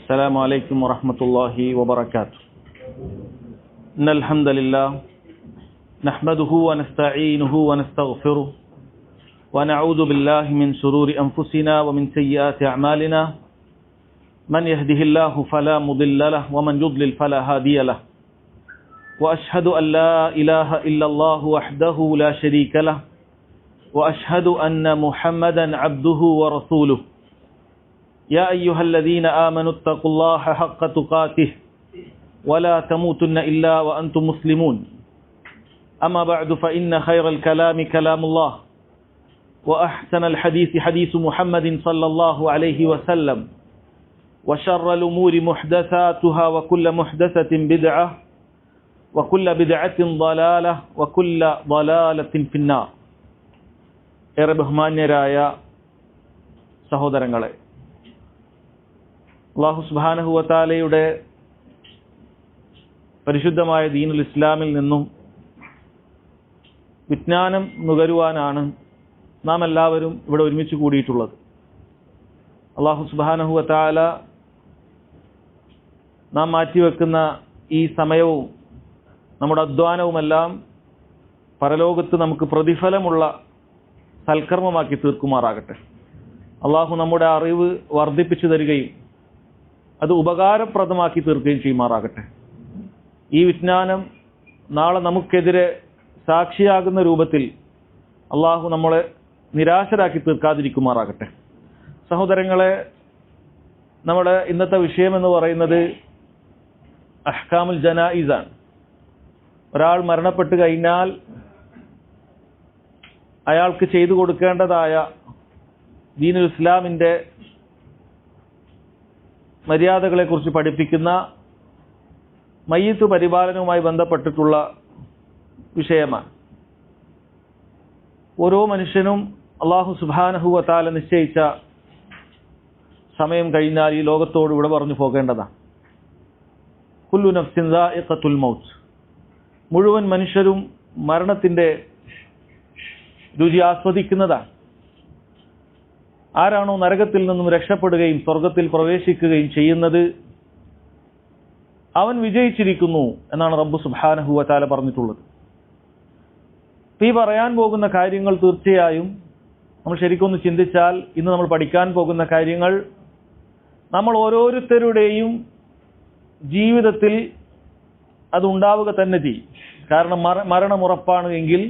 السلام عليكم ورحمة الله وبركاته. إن الحمد لله نحمده ونستعينه ونستغفره ونعوذ بالله من شرور أنفسنا ومن سيئات أعمالنا من يهده الله فلا مضل له ومن يضلل فلا هادي له وأشهد أن لا إله إلا الله وحده لا شريك له وأشهد أن محمدا عبده ورسوله. يا أيها الذين آمنوا اتقوا الله حق تقاته ولا تموتن إلا وأنتم مسلمون. أما بعد فإن خير الكلام كلام الله وأحسن الحديث حديث محمد صلى الله عليه وسلم وشر الأمور محدثاتها وكل محدثة بدعة وكل بدعة ضلالة وكل ضلالة في النار. ഏറെ ബഹുമാന്യരായ സഹോദരങ്ങളെ, അല്ലാഹു സുബ്ഹാനഹു വ തആലയുടെ പരിശുദ്ധമായ ദീനുൽ ഇസ്ലാമിൽ നിന്നും വിജ്ഞാനം നുകരുവാനാണ് നാം എല്ലാവരും ഇവിടെ ഒരുമിച്ച് കൂടിയിട്ടുള്ളത്. അല്ലാഹു സുബ്ഹാനഹു വ തആല നാം മാറ്റിവെക്കുന്ന ഈ സമയവും നമ്മുടെ അധ്വാനവുമെല്ലാം പരലോകത്ത് നമുക്ക് പ്രതിഫലമുള്ള സൽക്കർമ്മമാക്കി തീർക്കുമാറാകട്ടെ. അള്ളാഹു നമ്മുടെ അറിവ് വർദ്ധിപ്പിച്ചു തരികയും അത് ഉപകാരപ്രദമാക്കി തീർക്കുകയും ചെയ്യുമാറാകട്ടെ. ഈ വിജ്ഞാനം നാളെ നമുക്കെതിരെ സാക്ഷിയാകുന്ന രൂപത്തിൽ അള്ളാഹു നമ്മളെ നിരാശരാക്കി തീർക്കാതിരിക്കുമാറാകട്ടെ. സഹോദരങ്ങളെ, നമ്മുടെ ഇന്നത്തെ വിഷയം എന്ന് പറയുന്നത് അഹ്കാമുൽ ജനായിസാണ്. ഒരാൾ മരണപ്പെട്ട് കഴിഞ്ഞാൽ അയാൾക്ക് ചെയ്തു കൊടുക്കേണ്ടതായ ദീനുൽ ഇസ്ലാമിൻ്റെ മര്യാദകളെക്കുറിച്ച് പഠിപ്പിക്കുന്ന മയ്യിത്ത് പരിപാലനവുമായി ബന്ധപ്പെട്ടിട്ടുള്ള വിഷയമാണ്. ഓരോ മനുഷ്യനും അല്ലാഹു സുബ്ഹാനഹു വ തആല നിശ്ചയിച്ച സമയം കഴിഞ്ഞാൽ ഈ ലോകത്തോട് ഇവിടെ പറഞ്ഞു പോകേണ്ടതാണ്. കുല്ലു നഫ്സിൻ ദാഇഖത്തുൽ മൗത്ത്. മുഴുവൻ മനുഷ്യരും മരണത്തിൻ്റെ രുചി ആസ്വദിക്കുന്നതാണ്. ആരാണോ നരകത്തിൽ നിന്നും രക്ഷപ്പെടുകയും സ്വർഗത്തിൽ പ്രവേശിക്കുകയും ചെയ്യുന്നത് അവൻ വിജയിച്ചിരിക്കുന്നു എന്നാണ് റബ്ബ് സുബ്ഹാനഹു വ തആല പറഞ്ഞിട്ടുള്ളത്. ഈ പറയാൻ പോകുന്ന കാര്യങ്ങൾ തീർച്ചയായും നമ്മൾ ശരിക്കൊന്ന് ചിന്തിച്ചാൽ ഇന്ന് നമ്മൾ പഠിക്കാൻ പോകുന്ന കാര്യങ്ങൾ നമ്മൾ ഓരോരുത്തരുടെയും ജീവിതത്തിൽ അത് ഉണ്ടാവുക തന്നെ ചെയ്യും. കാരണം മരണം ഉറപ്പാണ് എങ്കിൽ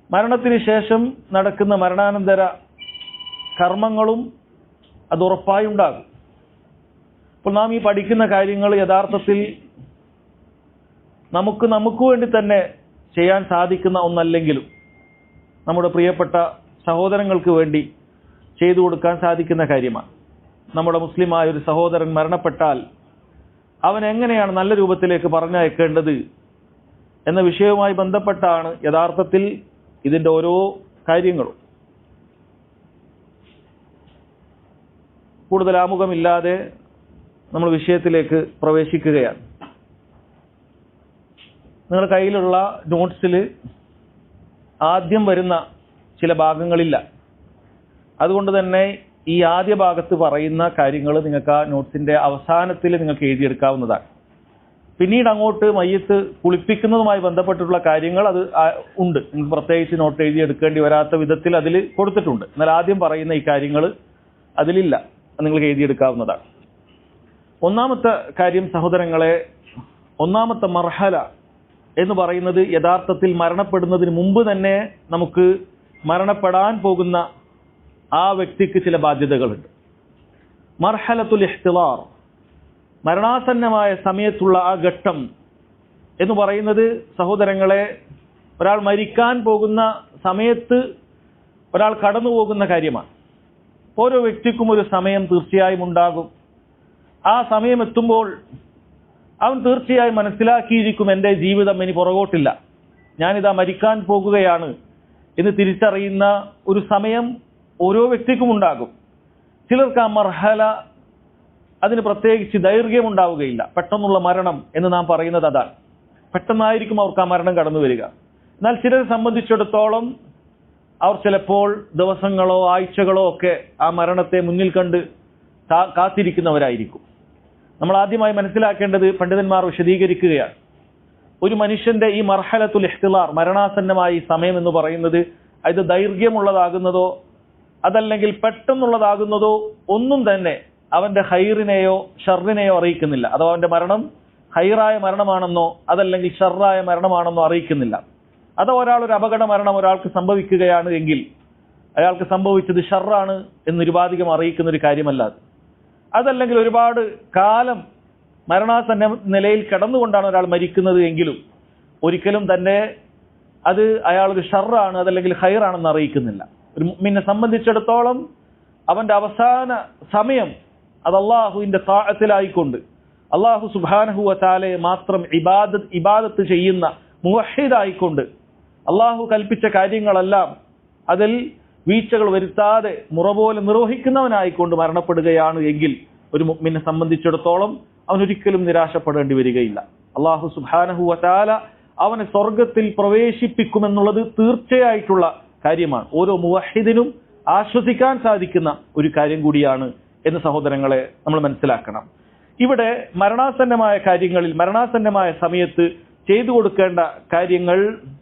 മരണത്തിന് ശേഷം നടക്കുന്ന മരണാനന്തര കർമ്മങ്ങളും അത് ഉറപ്പായി ഉണ്ടാകും. അപ്പോൾ നാം ഈ പഠിക്കുന്ന കാര്യങ്ങൾ യഥാർത്ഥത്തിൽ നമുക്ക് വേണ്ടി തന്നെ ചെയ്യാൻ സാധിക്കുന്ന ഒന്നല്ലെങ്കിലും നമ്മുടെ പ്രിയപ്പെട്ട സഹോദരങ്ങൾക്ക് വേണ്ടി ചെയ്തു കൊടുക്കാൻ സാധിക്കുന്ന കാര്യമാണ്. നമ്മുടെ മുസ്ലിമായ ഒരു സഹോദരൻ മരണപ്പെട്ടാൽ അവൻ എങ്ങനെയാണ് നല്ല രൂപത്തിലേക്ക് പറഞ്ഞയക്കേണ്ടത് എന്ന വിഷയവുമായി ബന്ധപ്പെട്ടാണ് യഥാർത്ഥത്തിൽ ഇതിൻ്റെ ഓരോ കാര്യങ്ങളും. കൂടുതൽ ആമുഖമില്ലാതെ നമ്മൾ വിഷയത്തിലേക്ക് പ്രവേശിക്കുകയാണ്. നിങ്ങളുടെ കയ്യിലുള്ള നോട്ട്സിൽ ആദ്യം വരുന്ന ചില ഭാഗങ്ങളില്ല. അതുകൊണ്ട് തന്നെ ഈ ആദ്യ ഭാഗത്ത് പറയുന്ന കാര്യങ്ങൾ നിങ്ങൾക്ക് ആ നോട്ട്സിൻ്റെ അവസാനത്തിൽ നിങ്ങൾക്ക് എഴുതിയെടുക്കാവുന്നതാണ്. പിന്നീട് അങ്ങോട്ട് മയ്യത്ത് കുളിപ്പിക്കുന്നതുമായി ബന്ധപ്പെട്ടിട്ടുള്ള കാര്യങ്ങൾ അത് ഉണ്ട്. നിങ്ങൾക്ക് പ്രത്യേകിച്ച് നോട്ട് എഴുതിയെടുക്കേണ്ടി വരാത്ത വിധത്തിൽ അതിൽ കൊടുത്തിട്ടുണ്ട്. എന്നാൽ ആദ്യം പറയുന്ന ഈ കാര്യങ്ങൾ അതിലില്ല, നിങ്ങൾക്ക് എഴുതിയെടുക്കാവുന്നതാണ്. ഒന്നാമത്തെ കാര്യം സഹോദരങ്ങളെ, ഒന്നാമത്തെ മർഹല എന്ന് പറയുന്നത് യഥാർത്ഥത്തിൽ മരണപ്പെടുന്നതിന് മുമ്പ് തന്നെ നമുക്ക് മരണപ്പെടാൻ പോകുന്ന ആ വ്യക്തിക്ക് ചില ബാധ്യതകളുണ്ട്. മർഹലത്തുൽ ഇഹ്തിളാർ, മരണാസന്നമായ സമയത്തുള്ള ആ ഘട്ടം എന്ന് പറയുന്നത് സഹോദരങ്ങളെ, ഒരാൾ മരിക്കാൻ പോകുന്ന സമയത്ത് ഒരാൾ കടന്നു പോകുന്ന കാര്യമാണ്. ഓരോ വ്യക്തിക്കും ഒരു സമയം തീർച്ചയായും ഉണ്ടാകും. ആ സമയം എത്തുമ്പോൾ അവൻ തീർച്ചയായും മനസ്സിലാക്കിയിരിക്കും, എൻ്റെ ജീവിതം ഇനി പുറകോട്ടില്ല, ഞാനിതാ മരിക്കാൻ പോകുകയാണ് എന്ന് തിരിച്ചറിയുന്ന ഒരു സമയം ഓരോ വ്യക്തിക്കും ഉണ്ടാകും. ചിലർക്ക് ആ മർഹല അതിന് പ്രത്യേകിച്ച് ദൈർഘ്യമുണ്ടാവുകയില്ല. പെട്ടെന്നുള്ള മരണം എന്ന് നാം പറയുന്നത് അതാണ്. പെട്ടെന്നായിരിക്കും അവർക്ക് ആ മരണം കടന്നു വരിക. എന്നാൽ ചിലരെ സംബന്ധിച്ചിടത്തോളം അവർ ചിലപ്പോൾ ദിവസങ്ങളോ ആഴ്ചകളോ ഒക്കെ ആ മരണത്തെ മുന്നിൽ കണ്ട് കാത്തിരിക്കുന്നവരായിരിക്കും. നമ്മൾ ആദ്യമായി മനസ്സിലാക്കേണ്ടത് പണ്ഡിതന്മാർ വിശദീകരിക്കുകയാണ്. ഒരു മനുഷ്യന്റെ ഈ മർഹലത്തുൽ ഇഹ്തിലാർ, മരണാസന്നമായ ഈ സമയം എന്ന് പറയുന്നത് അത് ദൈർഘ്യമുള്ളതാകുന്നതോ അതല്ലെങ്കിൽ പെട്ടെന്നുള്ളതാകുന്നതോ ഒന്നും തന്നെ അവന്റെ ഹൈറിനെയോ ഷർറിനെയോ അറിയിക്കുന്നില്ല. അഥവാ അവന്റെ മരണം ഹൈറായ മരണമാണെന്നോ അതല്ലെങ്കിൽ ഷർറായ മരണമാണെന്നോ അറിയിക്കുന്നില്ല. അഥവാ ഒരാളൊരു അപകട മരണം ഒരാൾക്ക് സംഭവിക്കുകയാണ് എങ്കിൽ അയാൾക്ക് സംഭവിച്ചത് ഷർറാണ് എന്ന് നിരുപാധികം അറിയിക്കുന്ന ഒരു കാര്യമല്ല. അതല്ലെങ്കിൽ ഒരുപാട് കാലം മരണാസന്ന നിലയിൽ കിടന്നുകൊണ്ടാണ് ഒരാൾ മരിക്കുന്നത് എങ്കിലും ഒരിക്കലും തന്നെ അത് അയാളൊരു ഷർറാണ് അതല്ലെങ്കിൽ ഹൈറാണെന്ന് അറിയിക്കുന്നില്ല. ഒരു മുഅ്മിനെ സംബന്ധിച്ചിടത്തോളം അവന്റെ അവസാന സമയം അത് അള്ളാഹുവിന്റെ താഅത്തിലായിക്കൊണ്ട് അള്ളാഹു സുബ്ഹാനഹു വ തആലയെ മാത്രം ഇബാദത്ത് ചെയ്യുന്ന മുവഹ്ഹിദായിക്കൊണ്ട് അള്ളാഹു കൽപ്പിച്ച കാര്യങ്ങളെല്ലാം അതിൽ വീഴ്ചകൾ വരുത്താതെ മുറപോലെ നിർവഹിക്കുന്നവനായിക്കൊണ്ട് മരണപ്പെടുകയാണ് എങ്കിൽ ഒരു മുഅ്മിനെ സംബന്ധിച്ചിടത്തോളം അവൻ ഒരിക്കലും നിരാശപ്പെടേണ്ടി വരികയില്ല. അള്ളാഹു സുബ്ഹാനഹു വ തആല അവനെ സ്വർഗത്തിൽ പ്രവേശിപ്പിക്കുമെന്നുള്ളത് തീർച്ചയായിട്ടുള്ള കാര്യമാണ്. ഓരോ മുവഹ്ഹിദിനും ആശ്വസിക്കാൻ സാധിക്കുന്ന ഒരു കാര്യം കൂടിയാണ് എന്ന് സഹോദരങ്ങളെ നമ്മൾ മനസ്സിലാക്കണം. ഇവിടെ മരണാസന്നമായ കാര്യങ്ങളിൽ മരണാസന്നമായ സമയത്ത് ചെയ്തു കൊടുക്കേണ്ട കാര്യങ്ങൾ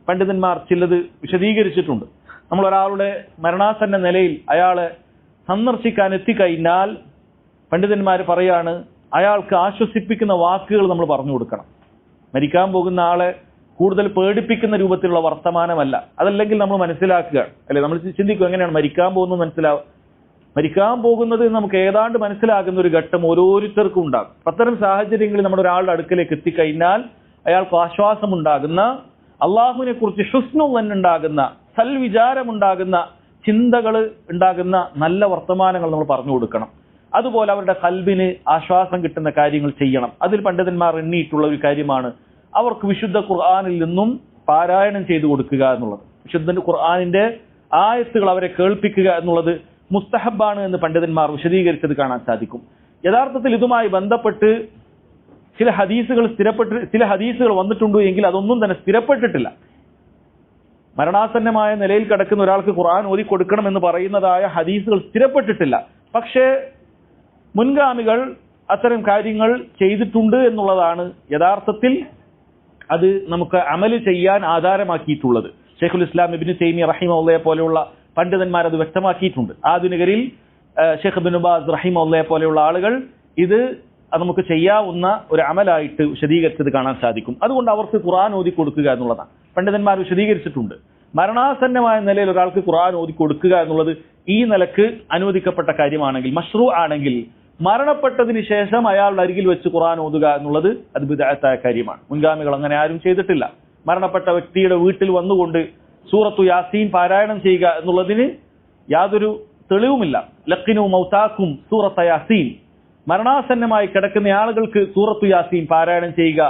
പണ്ഡിതന്മാർ ചിലത് വിശദീകരിച്ചിട്ടുണ്ട്. നമ്മൾ ഒരാളുടെ മരണാസന്ന നിലയിൽ അയാളെ സന്ദർശിക്കാൻ എത്തിക്കഴിഞ്ഞാൽ പണ്ഡിതന്മാർ പറയാണ് അയാൾക്ക് ആശ്വസിപ്പിക്കുന്ന വാക്കുകൾ നമ്മൾ പറഞ്ഞു കൊടുക്കണം. മരിക്കാൻ പോകുന്ന ആളെ കൂടുതൽ പേടിപ്പിക്കുന്ന രൂപത്തിലുള്ള വർത്തമാനമല്ല. അതല്ലെങ്കിൽ നമ്മൾ മനസ്സിലാക്കുക അല്ലെ, നമ്മൾ ചിന്തിക്കും എങ്ങനെയാണ് മരിക്കാൻ പോകുന്നത് മനസ്സിലാവുക. മരിക്കാൻ പോകുന്നത് നമുക്ക് ഏതാണ്ട് മനസ്സിലാകുന്ന ഒരു ഘട്ടം ഓരോരുത്തർക്കും ഉണ്ടാകും. അത്തരം സാഹചര്യങ്ങളിൽ നമ്മുടെ ഒരാളുടെ അടുക്കലേക്ക് എത്തിക്കഴിഞ്ഞാൽ അയാൾക്ക് ആശ്വാസം ഉണ്ടാകുന്ന, അള്ളാഹുവിനെ കുറിച്ച് ഹുസ്നുൽ ഉണ്ടാകുന്ന, സൽവിചാരമുണ്ടാകുന്ന ചിന്തകൾ ഉണ്ടാകുന്ന നല്ല വർത്തമാനങ്ങൾ നമ്മൾ പറഞ്ഞു കൊടുക്കണം. അതുപോലെ അവരുടെ ഖൽബിന് ആശ്വാസം കിട്ടുന്ന കാര്യങ്ങൾ ചെയ്യണം. അതിൽ പണ്ഡിതന്മാർ എണ്ണിയിട്ടുള്ള ഒരു കാര്യമാണ് അവർക്ക് വിശുദ്ധ ഖുർആനിൽ നിന്നും പാരായണം ചെയ്തു കൊടുക്കുക എന്നുള്ളത്. വിശുദ്ധ ഖുർആനിന്റെ ആയത്തുകൾ അവരെ കേൾപ്പിക്കുക എന്നുള്ളത് മുസ്തഹബാണ് എന്ന് പണ്ഡിതന്മാർ വിശദീകരിച്ചത് കാണാൻ സാധിക്കും. യഥാർത്ഥത്തിൽ ഇതുമായി ബന്ധപ്പെട്ട് ചില ഹദീസുകൾ വന്നിട്ടുണ്ട് എങ്കിൽ അതൊന്നും തന്നെ സ്ഥിരപ്പെട്ടിട്ടില്ല. മരണാസന്നമായ നിലയിൽ കിടക്കുന്ന ഒരാൾക്ക് ഖുർആൻ ഓതി കൊടുക്കണം എന്ന് പറയുന്നതായ ഹദീസുകൾ സ്ഥിരപ്പെട്ടിട്ടില്ല. പക്ഷേ മുൻഗാമികൾ അത്തരം കാര്യങ്ങൾ ചെയ്തിട്ടുണ്ട് എന്നുള്ളതാണ് യഥാർത്ഥത്തിൽ അത് നമുക്ക് അമല് ചെയ്യാൻ ആധാരമാക്കിയിട്ടുള്ളത്. ഷെയ്ഖുൽ ഇസ്ലാം ഇബ്നു തൈമിയ്യ റഹിമഹുള്ളയെ പോലെയുള്ള പണ്ഡിതന്മാർ അത് വ്യക്തമാക്കിയിട്ടുണ്ട്. ആധുനികരിൽ ഷെയ്ഖ് ഇബ്നു ബാസ് റഹിമഹുള്ളയെ പോലെയുള്ള ആളുകൾ ഇത് നമുക്ക് ചെയ്യാവുന്ന ഒരു അമലായിട്ട് വിശദീകരിച്ചത് കാണാൻ സാധിക്കും. അതുകൊണ്ട് അവർക്ക് ഖുർആൻ ഓതി കൊടുക്കുക എന്നുള്ളതാണ് പണ്ഡിതന്മാർ വിശദീകരിച്ചിട്ടുണ്ട്. മരണാസന്നമായ നിലയിൽ ഒരാൾക്ക് ഖുർആൻ ഓതി കൊടുക്കുക എന്നുള്ളത് ഈ നിലക്ക് അനുവദിക്കപ്പെട്ട കാര്യമാണെങ്കിൽ, മശ്റൂ ആണെങ്കിൽ, മരണപ്പെട്ടതിന് ശേഷം അയാളുടെ അരികിൽ വെച്ച് ഖുർആൻ ഓതുക എന്നുള്ളത് അത് ബിദ്അത്തായ കാര്യമാണ്. മുൻഗാമികൾ അങ്ങനെ ആരും ചെയ്തിട്ടില്ല. മരണപ്പെട്ട വ്യക്തിയുടെ വീട്ടിൽ വന്നുകൊണ്ട് സൂറത്തു യാസീൻ പാരായണം ചെയ്യുക എന്നുള്ളതിന് യാതൊരു തെളിവുമില്ല. ലഖിനു മൗതാക്കും സൂറത്ത യാസീൻ, മരണാസന്നമായി കിടക്കുന്ന ആളുകൾക്ക് സൂറത്തു യാസീൻ പാരായണം ചെയ്യുക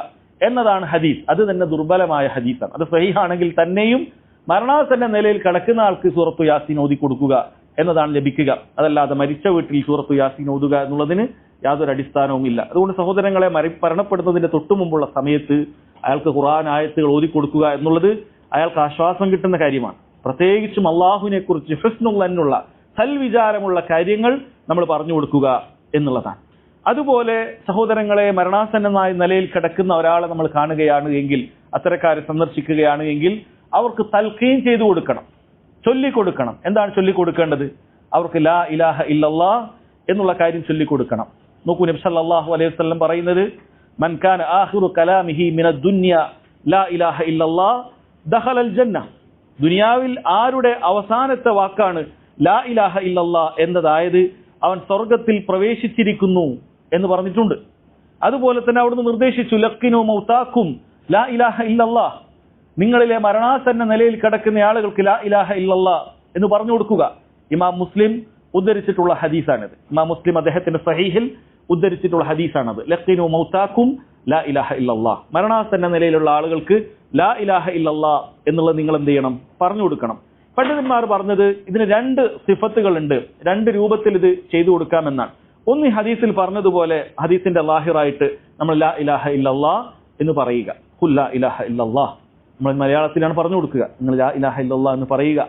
എന്നതാണ് ഹദീസ്. അത് തന്നെ ദുർബലമായ ഹദീസാണ്. അത് സഹീഹാണെങ്കിൽ തന്നെയും മരണാസന്ന നിലയിൽ കിടക്കുന്ന ആൾക്ക് സൂറത്തു യാസീൻ ഓതി കൊടുക്കുക എന്നതാണ് ലഭിക്കുക. അതല്ലാതെ മരിച്ച വീട്ടിൽ സൂറത്തു യാസീൻ ഓതുക എന്നുള്ളതിന് യാതൊരു അടിസ്ഥാനവും ഇല്ല. അതുകൊണ്ട് സഹോദരങ്ങളെ, മരണപ്പെടുന്നതിന്റെ തൊട്ടു മുമ്പുള്ള സമയത്ത് അയാൾക്ക് ഖുർആൻ ആയത്തുകൾ ഓതി കൊടുക്കുക എന്നുള്ളത് അയാൾക്ക് ആശ്വാസം കിട്ടുന്ന കാര്യമാണ്. പ്രത്യേകിച്ചും അള്ളാഹുവിനെ കുറിച്ച് ഹുസ്നുള്ള സൽവിചാരമുള്ള കാര്യങ്ങൾ നമ്മൾ പറഞ്ഞു കൊടുക്കുക എന്നുള്ളതാണ്. അതുപോലെ സഹോദരങ്ങളെ, മരണാസന്നമായ നിലയിൽ കിടക്കുന്ന ഒരാളെ നമ്മൾ കാണുകയാണ് എങ്കിൽ, അത്തരക്കാരെ സന്ദർശിക്കുകയാണ് എങ്കിൽ അവർക്ക് തൽഖീൻ ചെയ്തു കൊടുക്കണം, ചൊല്ലിക്കൊടുക്കണം. എന്താണ് ചൊല്ലിക്കൊടുക്കേണ്ടത്? അവർക്ക് ലാ ഇലാഹ ഇല്ലല്ലാഹ് എന്നുള്ള കാര്യം ചൊല്ലിക്കൊടുക്കണം. നോക്കൂ, നബി സല്ലല്ലാഹു അലൈഹി വസല്ലം പറയുന്നത്, മൻ കാന ആഖിറു കലാമിഹി മിനദ് ദുനിയ ലാ ഇലാഹ ഇല്ലല്ലാഹ് ദഖലൽ ജന്ന. ദുനിയാവിൽ ആരുടെ അവസാനത്തെ വാക്കാണ് ലാ ഇലാഹ ഇല്ലല്ലാഹ് എന്നതായത് അവൻ സ്വർഗത്തിൽ പ്രവേശിച്ചിരിക്കുന്നു എന്ന് പറഞ്ഞിട്ടുണ്ട്. അതുപോലെ തന്നെ അവിടുന്ന് നിർദ്ദേശിച്ചു, ലഖിനു മൗതാക്കും ലാ ഇലാഹ ഇല്ലല്ലാഹ്, നിങ്ങളിലെ മരണാസന്ന നിലയിൽ കിടക്കുന്ന ആളുകൾക്ക് ലാ ഇലാഹ ഇല്ലല്ലാഹ് എന്ന് പറഞ്ഞു കൊടുക്കുക. ഇമാം മുസ്ലിം ഉദ്ധരിച്ചിട്ടുള്ള ഹദീസാണിത്. ഇമാം മുസ്ലിം അദ്ദേഹത്തിന്റെ സഹീഹിൽ ഉദ്ധരിച്ചിട്ടുള്ള ഹദീസാണത്. ലഖിനു മൗതാക്കും ലാ ഇലാഹ ഇല്ലല്ലാഹ്, മരണാസന്ന നിലയിലുള്ള ആളുകൾക്ക് ലാ ഇലാഹ ഇല്ലല്ലാഹ് എന്നുള്ളത് നിങ്ങൾ എന്ത് ചെയ്യണം? പറഞ്ഞു കൊടുക്കണം. പണ്ഡിതന്മാർ പറഞ്ഞത് ഇതിന് രണ്ട് സിഫത്തുകളുണ്ട്, രണ്ട് രൂപത്തിൽ ഇത് ചെയ്തു കൊടുക്കാമെന്നാണ്. ഒന്ന്, ഈ ഹദീസിൽ പറഞ്ഞതുപോലെ ഹദീസിന്റെ ലാഹിറായിട്ട് നമ്മൾ ലാ ഇലാഹ ഇല്ലല്ലാഹ് എന്ന് പറയുക. ഖുൽ ലാ ഇലാഹ ഇല്ലല്ലാഹ്, നമ്മൾ മലയാളത്തിലാണ് പറഞ്ഞു കൊടുക്കുക. നിങ്ങൾ ലാ ഇലാഹ ഇല്ലല്ലാഹ് എന്ന് പറയുക,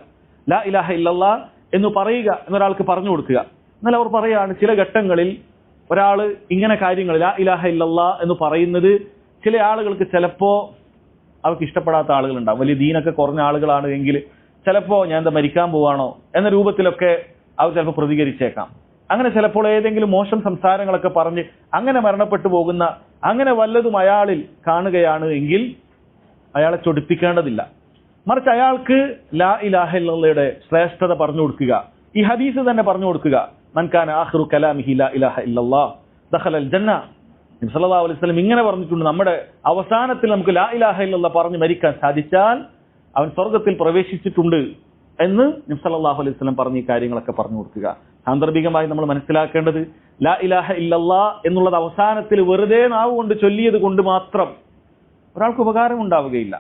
ലാ ഇലാഹ ഇല്ലല്ലാഹ് എന്ന് പറയുക എന്നൊരാൾക്ക് പറഞ്ഞു കൊടുക്കുക. എന്നാൽ അവർ പറയാണ് ചില ഘട്ടങ്ങളിൽ ഒരാൾ ഇങ്ങനെ കാര്യങ്ങൾ ലാ ഇലാഹ ഇല്ലല്ലാ എന്ന് പറയുന്നത് ചില ആളുകൾക്ക് ചിലപ്പോൾ അവർക്ക് ഇഷ്ടപ്പെടാത്ത ആളുകളുണ്ടാവും. വലിയ ദീനൊക്കെ കുറഞ്ഞ ആളുകളാണ് എങ്കിൽ ചിലപ്പോൾ ഞാൻ എന്താ മരിക്കാൻ പോവാണോ എന്ന രൂപത്തിലൊക്കെ അവർ ചിലപ്പോൾ പ്രതികരിച്ചേക്കാം. അങ്ങനെ ചിലപ്പോൾ ഏതെങ്കിലും മോശം സംസാരങ്ങളൊക്കെ പറഞ്ഞ് അങ്ങനെ മരണപ്പെട്ടു പോകുന്ന അങ്ങനെ വല്ലതും അയാളിൽ കാണുകയാണ് എങ്കിൽ അയാളെ ചൊടിപ്പിക്കേണ്ടതില്ല. മറിച്ച് അയാൾക്ക് ലാ ഇലാഹ ഇല്ലല്ലയുടെ ശ്രേഷ്ഠത പറഞ്ഞു കൊടുക്കുക. ഈ ഹദീസ് തന്നെ പറഞ്ഞു കൊടുക്കുക. മൻ കാന ആഖിറു കലാമിഹി ലാ ഇലാഹ ഇല്ലല്ലാഹ് ദഖലൽ ജന്ന. നബി സല്ലല്ലാഹു അലൈഹി വസല്ലം ഇങ്ങനെ പറഞ്ഞിട്ടുണ്ട്. നമ്മുടെ അവസാനത്തിൽ നമുക്ക് ലാ ഇലാഹ ഇല്ലല്ലാഹ് പറഞ്ഞു മരിക്കാൻ സാധിച്ചാൽ അവൻ സ്വർഗ്ഗത്തിൽ പ്രവേശിച്ചിട്ടുണ്ട് എന്ന് നബി സല്ലല്ലാഹു അലൈഹി വസല്ലം പറഞ്ഞ ഈ കാര്യങ്ങളൊക്കെ പറഞ്ഞു കൊടുക്കുക. സാന്ദർഭികമായി നമ്മൾ മനസ്സിലാക്കേണ്ടത് ലാ ഇലാഹ ഇല്ലല്ലാഹ് എന്നുള്ളത് അവസാനത്തിൽ വെറുതെ നാവ് കൊണ്ട് ചൊല്ലിയത് കൊണ്ട് മാത്രം ഒരാൾക്ക് ഉപകാരം ഉണ്ടാവുകയില്ല.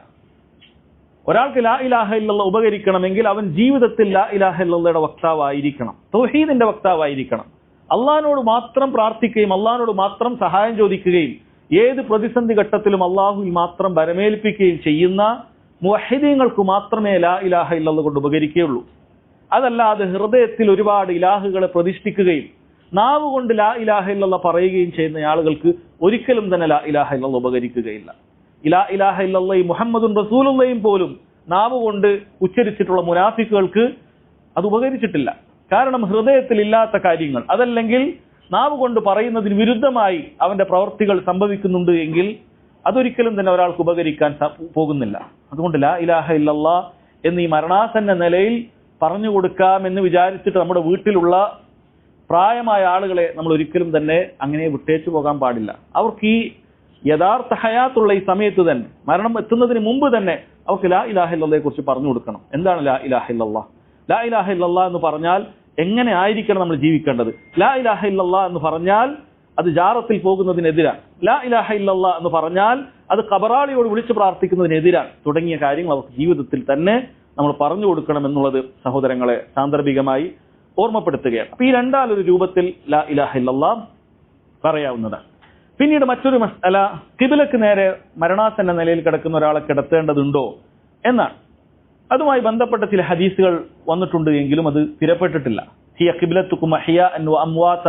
ഒരാൾക്ക് ലാ ഇലാഹ ഇല്ലല്ലാഹ് ഉപകരിക്കണമെങ്കിൽ അവൻ ജീവിതത്തിൽ ലാ ഇലാഹ ഇല്ലല്ലാഹയുടെ വക്താവായിരിക്കണം, തൗഹീദിന്റെ വക്താവായിരിക്കണം. അള്ളാഹിനോട് മാത്രം പ്രാർത്ഥിക്കുകയും അള്ളാഹിനോട് മാത്രം സഹായം ചോദിക്കുകയും ഏത് പ്രതിസന്ധി ഘട്ടത്തിലും അള്ളാഹുവിൽ മാത്രം ബരമേൽപ്പിക്കുകയും ചെയ്യുന്ന മുവഹിദീങ്ങൾക്ക് മാത്രമേ ലാ ഇലാഹ ഇല്ലല്ലാഹ് കൊണ്ട് ഉപകരിക്കുകയുള്ളൂ. അതല്ലാതെ ഹൃദയത്തിൽ ഒരുപാട് ഇലാഹുകളെ പ്രതിഷ്ഠിക്കുകയും നാവ് കൊണ്ട് ലാ ഇലാഹ ഇല്ലല്ലാഹ് പറയുകയും ചെയ്യുന്ന ആളുകൾക്ക് ഒരിക്കലും തന്നെ ലാ ഇലാഹ ഇല്ലല്ലാഹ് ഉപകരിക്കുകയില്ല. ലാ ഇലാഹ ഇല്ലല്ലാഹ് മുഹമ്മദുൻ റസൂലുള്ളാഹിയും പോലും നാവ് കൊണ്ട് ഉച്ചരിച്ചിട്ടുള്ള മുനാഫിക്കുകൾക്ക് അത് ഉപകരിച്ചിട്ടില്ല. കാരണം ഹൃദയത്തിൽ ഇല്ലാത്ത കാര്യങ്ങൾ, അതല്ലെങ്കിൽ നാവ് കൊണ്ട് പറയുന്നതിന് വിരുദ്ധമായി അവന്റെ പ്രവൃത്തികൾ സംഭവിക്കുന്നുണ്ട് എങ്കിൽ അതൊരിക്കലും തന്നെ ഒരാൾക്ക് ഉപകരിക്കാൻ പോകുന്നില്ല. അതുകൊണ്ട് ലാ ഇലാഹ ഇല്ലല്ലാഹ് എന്ന് ഈ മരണാസന്ന നിലയിൽ പറഞ്ഞു കൊടുക്കാമെന്ന് വിചാരിച്ചിട്ട് നമ്മുടെ വീട്ടിലുള്ള പ്രായമായ ആളുകളെ നമ്മൾ ഒരിക്കലും തന്നെ അങ്ങനെ വിട്ടേച്ചു പോകാൻ പാടില്ല. അവർക്ക് ഈ യഥാർത്ഥ ഹയാത്തുള്ള ഈ സമയത്ത് തന്നെ, മരണം എത്തുന്നതിന് മുമ്പ് തന്നെ അവർക്ക് ലാ ഇലാഹ ഇല്ലല്ലാഹയെ കുറിച്ച് പറഞ്ഞു കൊടുക്കണം. എന്താണ് ലാ ഇലാഹ ഇല്ലല്ലാഹ്? ലാ ഇലാഹ ഇല്ലല്ലാഹ് എന്ന് പറഞ്ഞാൽ എങ്ങനെ ആയിരിക്കണം നമ്മൾ ജീവിക്കേണ്ടത്? ലാ ഇലാഹ ഇല്ലല്ലാഹ് എന്ന് പറഞ്ഞാൽ അത് ജാറത്തിൽ പോകുന്നതിനെതിരാണ്. ലാ ഇലാഹ ഇല്ലല്ലാഹ് എന്ന് പറഞ്ഞാൽ അത് ഖബറാളിയോട് വിളിച്ചു പ്രാർത്ഥിക്കുന്നതിനെതിരാണ്. തുടങ്ങിയ കാര്യങ്ങൾ അവർക്ക് ജീവിതത്തിൽ തന്നെ നമ്മൾ പറഞ്ഞു കൊടുക്കണം എന്നുള്ളത് സഹോദരങ്ങളെ സാന്ദർഭികമായി ഓർമ്മപ്പെടുത്തുകയാണ്. അപ്പൊ ഈ രണ്ടാലൊരു രൂപത്തിൽ ലാ ഇലാഹ ഇല്ലല്ലാഹ് പറയാവുന്നതാണ്. പിന്നീട് മറ്റൊരു മസ്അല, ഖിബ്ലക്ക് നേരെ മരണാസന്ന നിലയിൽ കിടക്കുന്ന ഒരാളെ കിടത്തേണ്ടതുണ്ടോ എന്നാണ്. അതുമായി ബന്ധപ്പെട്ട ചില ഹദീസുകൾ വന്നിട്ടുണ്ട് എങ്കിലും അത് സ്ഥിരപ്പെട്ടിട്ടില്ല. ഹിയ ഖിബ്ലത്തുകും അഹ്യാഅൻ വ അംവാത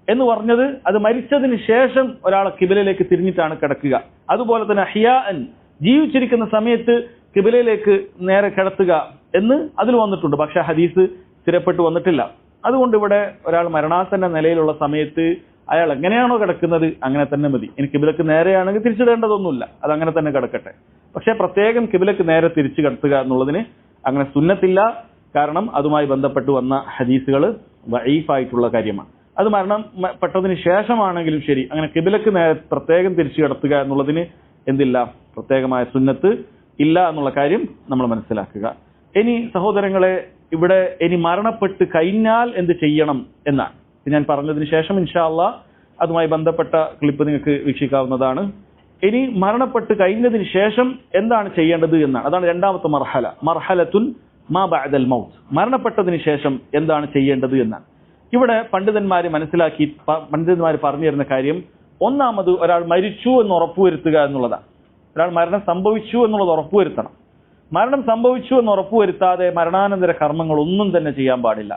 എന്ന് പറഞ്ഞത് അത് മരിച്ചതിന് ശേഷം ഒരാളെ ഖിബ്ലയിലേക്ക് തിരിഞ്ഞിട്ടാണ് കിടക്കുക. അതുപോലെ തന്നെ അഹ്യാഅൻ ജീവിച്ചിരിക്കുന്ന സമയത്ത് ഖിബ്ലയിലേക്ക് നേരെ കിടത്തുക എന്ന് അതിൽ വന്നിട്ടുണ്ട്. പക്ഷെ ഹദീസ് സ്ഥിരപ്പെട്ടു വന്നിട്ടില്ല. അതുകൊണ്ട് ഇവിടെ ഒരാൾ മരണാസന്ന നിലയിലുള്ള സമയത്ത് അയാൾ എങ്ങനെയാണോ കിടക്കുന്നത് അങ്ങനെ തന്നെ മതി. ഇനി ഖിബ്ലക്ക് നേരെയാണെങ്കിൽ തിരിച്ചിടേണ്ടതൊന്നുമില്ല, അത് അങ്ങനെ തന്നെ കിടക്കട്ടെ. പക്ഷെ പ്രത്യേകം ഖിബ്ലക്ക് നേരെ തിരിച്ചു കിടത്തുക എന്നുള്ളതിന് അങ്ങനെ സുന്നത്തില്ല. കാരണം അതുമായി ബന്ധപ്പെട്ട് വന്ന ഹദീസുകൾ ദഈഫായിട്ടുള്ള കാര്യമാണ്. അത് മരണപ്പെട്ടതിന് ശേഷമാണെങ്കിലും ശരി അങ്ങനെ ഖിബ്ലക്ക് നേരെ പ്രത്യേകം തിരിച്ചു കിടത്തുക എന്നുള്ളതിന് എന്തില്ല, പ്രത്യേകമായ സുന്നത്ത് ഇല്ല എന്നുള്ള കാര്യം നമ്മൾ മനസ്സിലാക്കുക. ഇനി സഹോദരങ്ങളെ, ഇവിടെ ഇനി മരണപ്പെട്ട് കഴിഞ്ഞാൽ എന്ത് ചെയ്യണം എന്നാണ് ഞാൻ പറഞ്ഞതിന് ശേഷം ഇൻഷാ അല്ലാഹ് അതുമായി ബന്ധപ്പെട്ട ക്ലിപ്പ് നിങ്ങൾക്ക് വീക്ഷിക്കാവുന്നതാണ്. ഇനി മരണപ്പെട്ട് കഴിഞ്ഞതിന് ശേഷം എന്താണ് ചെയ്യേണ്ടത് എന്നാണ്. അതാണ് രണ്ടാമത്തെ മർഹല, മർഹലത്തുൻ മാ ബഅദൽ മൗത്ത്. മരണപ്പെട്ടതിന് ശേഷം എന്താണ് ചെയ്യേണ്ടത് എന്നാണ്. ഇവിടെ പണ്ഡിതന്മാർ പറഞ്ഞു തരുന്ന കാര്യം, ഒന്നാമത് ഒരാൾ മരിച്ചു എന്ന് ഉറപ്പുവരുത്തുക എന്നുള്ളതാണ്. ഒരാൾ മരണം സംഭവിച്ചു എന്നുള്ളത് ഉറപ്പുവരുത്തണം. മരണം സംഭവിച്ചു എന്ന് ഉറപ്പുവരുത്താതെ മരണാനന്തര കർമ്മങ്ങൾ ഒന്നും തന്നെ ചെയ്യാൻ പാടില്ല.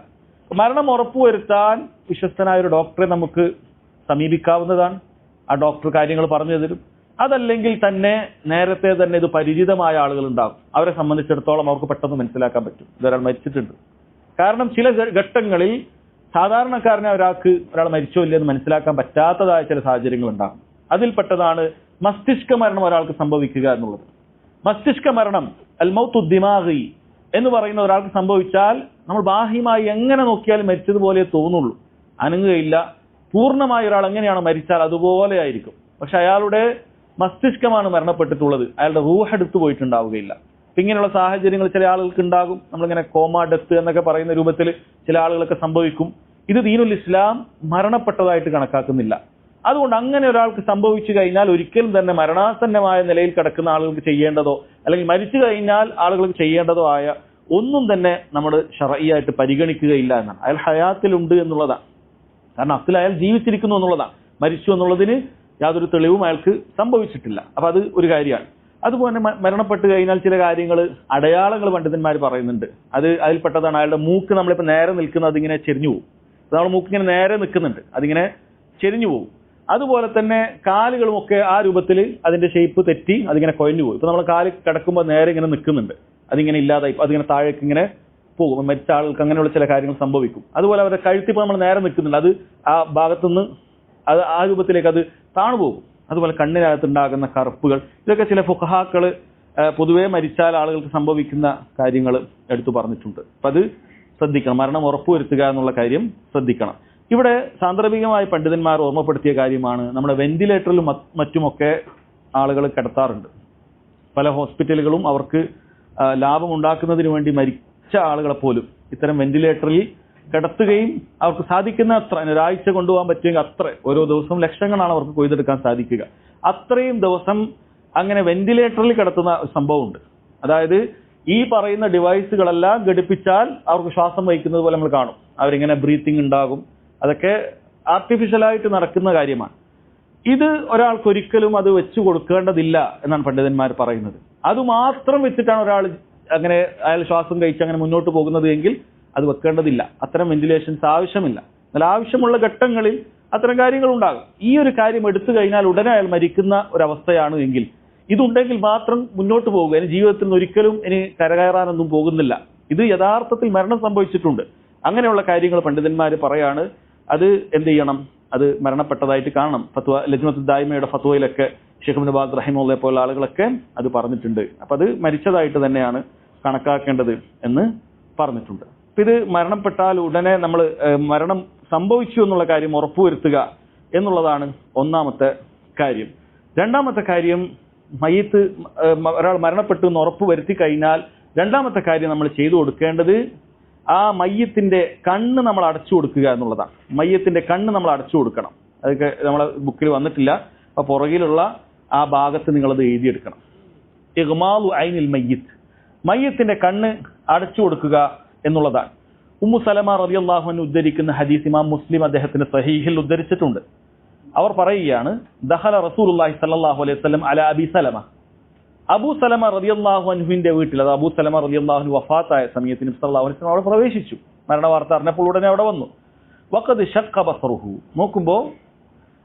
മരണം ഉറപ്പുവരുത്താൻ വിശ്വസ്തനായ ഒരു ഡോക്ടറെ നമുക്ക് സമീപിക്കാവുന്നതാണ്. ആ ഡോക്ടർ കാര്യങ്ങൾ പറഞ്ഞു തരും. അതല്ലെങ്കിൽ തന്നെ നേരത്തെ തന്നെ ഇത് പരിചിതമായ ആളുകൾ ഉണ്ടാകും. അവരെ സംബന്ധിച്ചിടത്തോളം അവർക്ക് പെട്ടെന്ന് മനസ്സിലാക്കാൻ പറ്റും ഇതൊരാൾ മരിച്ചിട്ടുണ്ട്. കാരണം ചില ഘട്ടങ്ങളിൽ സാധാരണക്കാരനെ ഒരാൾ മരിച്ചോ ഇല്ലെന്ന് മനസ്സിലാക്കാൻ പറ്റാത്തതായ ചില സാഹചര്യങ്ങൾ ഉണ്ടാകും. അതിൽപ്പെട്ടതാണ് മസ്തിഷ്ക മരണം ഒരാൾക്ക് സംഭവിക്കുക എന്നുള്ളത്. മസ്തിഷ്ക മരണം അൽ മൗത്തു ദിമാഗി എന്ന് പറയുന്ന ഒരാൾക്ക് സംഭവിച്ചാൽ നമ്മൾ ബാഹ്യമായി എങ്ങനെ നോക്കിയാലും മരിച്ചതുപോലെ തോന്നുള്ളൂ, അനങ്ങുകയില്ല. പൂർണ്ണമായി ഒരാൾ എങ്ങനെയാണ് മരിച്ചാൽ അതുപോലെ ആയിരിക്കും. പക്ഷെ അയാളുടെ മസ്തിഷ്കമാണ് മരണപ്പെട്ടിട്ടുള്ളത്, അയാളുടെ റൂഹ് എടുത്തു പോയിട്ടുണ്ടാവുകയില്ല. ഇങ്ങനെയുള്ള സാഹചര്യങ്ങൾ ചില ആളുകൾക്ക് ഉണ്ടാകും. നമ്മളിങ്ങനെ കോമ ഡെത്ത് എന്നൊക്കെ പറയുന്ന രൂപത്തിൽ ചില ആളുകളൊക്കെ സംഭവിക്കും. ഇത് ദീനുൽ ഇസ്ലാം മരണപ്പെട്ടതായിട്ട് കണക്കാക്കുന്നില്ല. അതുകൊണ്ട് അങ്ങനെ ഒരാൾക്ക് സംഭവിച്ചു കഴിഞ്ഞാൽ ഒരിക്കലും തന്നെ മരണാസന്നമായ നിലയിൽ കിടക്കുന്ന ആളുകൾക്ക് ചെയ്യേണ്ടതോ അല്ലെങ്കിൽ മരിച്ചു കഴിഞ്ഞാൽ ആളുകൾക്ക് ചെയ്യേണ്ടതോ ആയ ഒന്നും തന്നെ നമ്മൾ ശർഈയായിട്ട് പരിഗണിക്കുകയില്ല എന്നാണ്. അയാൾ ഹയാത്തിലുണ്ട് എന്നുള്ളതാണ്. കാരണം അസ്ൽ അയാൾ ജീവിച്ചിരിക്കുന്നു എന്നുള്ളതാണ്. മരിച്ചു എന്നുള്ളതിന് യാതൊരു തെളിവും അയാൾക്ക് സംഭവിച്ചിട്ടില്ല. അപ്പൊ അത് ഒരു കാര്യമാണ്. അതുപോലെ മരണപ്പെട്ട് കഴിഞ്ഞാൽ ചില കാര്യങ്ങൾ, അടയാളങ്ങൾ പണ്ഡിതന്മാർ പറയുന്നുണ്ട്. അതിൽപ്പെട്ടതാണ് അയാളുടെ മൂക്ക് നമ്മളിപ്പോൾ നേരെ നിൽക്കുന്നത്, അതിങ്ങനെ ചെരിഞ്ഞു പോകും. നമ്മുടെ മൂക്ക് ഇങ്ങനെ നേരെ നിൽക്കുന്നുണ്ട്, അതിങ്ങനെ ചെരിഞ്ഞു പോകും. അതുപോലെ തന്നെ കാലുകളുമൊക്കെ ആ രൂപത്തിൽ അതിന്റെ ഷേപ്പ് തെറ്റി അതിങ്ങനെ കൊഴഞ്ഞു പോകും. ഇപ്പൊ നമ്മൾ കാല് കിടക്കുമ്പോൾ നേരെ ഇങ്ങനെ നിൽക്കുന്നുണ്ട്, അതിങ്ങനെ ഇല്ലാതായി അതിങ്ങനെ താഴേക്ക് ഇങ്ങനെ പോകും. മരിച്ച ആളുകൾക്ക് അങ്ങനെയുള്ള ചില കാര്യങ്ങൾ സംഭവിക്കും. അതുപോലെ അവരുടെ കഴുത്തിപ്പോൾ നമ്മൾ നേരെ നിൽക്കുന്നുണ്ട്, അത് ആ ഭാഗത്തുനിന്ന് അത് ആ രൂപത്തിലേക്ക് അത് താണു പോകും. അതുപോലെ കണ്ണിനകത്തുണ്ടാകുന്ന കറുപ്പുകൾ, ഇതൊക്കെ ചില ഫുഖഹാക്കൾ പൊതുവെ മരിച്ചാൽ ആളുകൾക്ക് സംഭവിക്കുന്ന കാര്യങ്ങൾ എടുത്തു പറഞ്ഞിട്ടുണ്ട്. അപ്പം അത് ശ്രദ്ധിക്കണം, മരണം ഉറപ്പുവരുത്തുക എന്നുള്ള കാര്യം ശ്രദ്ധിക്കണം. ഇവിടെ സാന്ദർഭികമായ പണ്ഡിതന്മാർ ഓർമ്മപ്പെടുത്തിയ കാര്യമാണ്, നമ്മുടെ വെന്റിലേറ്ററിലും മറ്റുമൊക്കെ ആളുകൾ കിടത്താറുണ്ട്. പല ഹോസ്പിറ്റലുകളും അവർക്ക് ലാഭമുണ്ടാക്കുന്നതിന് വേണ്ടി മരിച്ച ആളുകളെ പോലും ഇത്തരം വെന്റിലേറ്ററിൽ കിടത്തുകയും അവർക്ക് സാധിക്കുന്ന അത്ര ഒരാഴ്ച കൊണ്ടുപോകാൻ പറ്റുമെങ്കിൽ അത്ര, ഓരോ ദിവസവും ലക്ഷങ്ങളാണ് അവർക്ക് കൊയ്തെടുക്കാൻ സാധിക്കുക. അത്രയും ദിവസം അങ്ങനെ വെന്റിലേറ്ററിൽ കിടത്തുന്ന സംഭവമുണ്ട്. അതായത് ഈ പറയുന്ന ഡിവൈസുകളെല്ലാം ഘടിപ്പിച്ചാൽ അവർക്ക് ശ്വാസം വഹിക്കുന്നത് പോലെ നമ്മൾ കാണും, അവരിങ്ങനെ ബ്രീത്തിങ് ഉണ്ടാകും. അതൊക്കെ ആർട്ടിഫിഷ്യലായിട്ട് നടക്കുന്ന കാര്യമാണ്. ഇത് ഒരാൾക്ക് ഒരിക്കലും അത് വെച്ചു കൊടുക്കേണ്ടതില്ല എന്നാണ് പണ്ഡിതന്മാർ പറയുന്നത്. അതുമാത്രം വെച്ചിട്ടാണ് ഒരാൾ അങ്ങനെ അയാൾ ശ്വാസം കഴിച്ച് അങ്ങനെ മുന്നോട്ട് പോകുന്നത് എങ്കിൽ അത് വെക്കേണ്ടതില്ല. അത്തരം വെന്റിലേഷൻസ് ആവശ്യമില്ല. എന്നാൽ ആവശ്യമുള്ള ഘട്ടങ്ങളിൽ അത്തരം കാര്യങ്ങൾ ഉണ്ടാകും. ഈ ഒരു കാര്യം എടുത്തു കഴിഞ്ഞാൽ ഉടനെ അയാൾ മരിക്കുന്ന ഒരവസ്ഥയാണ് എങ്കിൽ ഇതുണ്ടെങ്കിൽ മാത്രം മുന്നോട്ട് പോകുക. ഇനി ജീവിതത്തിൽ നിന്ന് ഒരിക്കലും ഇനി കരകയറാനൊന്നും പോകുന്നില്ല. ഇത് യഥാർത്ഥത്തിൽ മരണം സംഭവിച്ചിട്ടുണ്ട്. അങ്ങനെയുള്ള കാര്യങ്ങൾ പണ്ഡിതന്മാർ പറയാണ്, അത് എന്ത് ചെയ്യണം, അത് മരണപ്പെട്ടതായിട്ട് കാണണം. ഫത്വ ലജ്നത്തുൽ ദായിമയുടെ ഫത്വയിലൊക്കെ ഷെയ്ഖ് ഇബ്നു ബാസ് റഹിമഹുല്ലാഹി പോലുള്ള ആളുകളൊക്കെ അത് പറഞ്ഞിട്ടുണ്ട്. അപ്പൊ അത് മരിച്ചതായിട്ട് തന്നെയാണ് കണക്കാക്കേണ്ടത് എന്ന് പറഞ്ഞിട്ടുണ്ട്. ഇത് മരണപ്പെട്ടാൽ ഉടനെ നമ്മൾ മരണം സംഭവിച്ചു എന്നുള്ള കാര്യം ഉറപ്പുവരുത്തുക എന്നുള്ളതാണ് ഒന്നാമത്തെ കാര്യം. രണ്ടാമത്തെ കാര്യം, മയ്യിത്ത് ഒരാൾ മരണപ്പെട്ടു എന്ന് ഉറപ്പുവരുത്തി കഴിഞ്ഞാൽ രണ്ടാമത്തെ കാര്യം നമ്മൾ ചെയ്തു കൊടുക്കേണ്ടത് ആ മയ്യത്തിന്റെ കണ്ണ് നമ്മൾ അടച്ചു കൊടുക്കുക എന്നുള്ളതാണ്. മയ്യത്തിന്റെ കണ്ണ് നമ്മൾ അടച്ചു കൊടുക്കണം. അതൊക്കെ നമ്മളെ ബുക്കിൽ വന്നിട്ടില്ല. അപ്പൊ പുറകിലുള്ള ആ ഭാഗത്ത് നിങ്ങളത് എഴുതിയെടുക്കണം. ഇഗ്മാലു ഐനിൽ മയ്യിത്ത്, മയ്യത്തിന്റെ കണ്ണ് അടച്ചു കൊടുക്കുക എന്നുള്ളതാണ്. ഉമ്മു സലമ റളിയല്ലാഹു അൻഹ ഉദ്ധരിക്കുന്ന ഹദീസ് ഇമാം മുസ്ലിം അദ്ദേഹത്തിന്റെ സഹീഹിൽ ഉദ്ധരിച്ചിട്ടുണ്ട്. അവർ പറയുകയാണ്, ദഖല റസൂലുള്ളാഹി സ്വല്ലല്ലാഹു അലൈഹി വസല്ലം അലാ അബി സലമ, അബൂ സലമ റളിയല്ലാഹു അൻഹുവിന്റെ വീട്ടിൽ, അത് അബൂ സലമ റളിയല്ലാഹു അൻഹു വഫാത്തായ സമയത്ത് നബി സല്ലല്ലാഹു അലൈഹി വസല്ലം അവിടെ പ്രവേശിച്ചു. മരണവാർത്ത അറിഞ്ഞപ്പോൾ ഉടനെ അവിടെ വന്നു. വഖദ് ശഖ ബസറുഹു, നോക്കുമ്പോൾ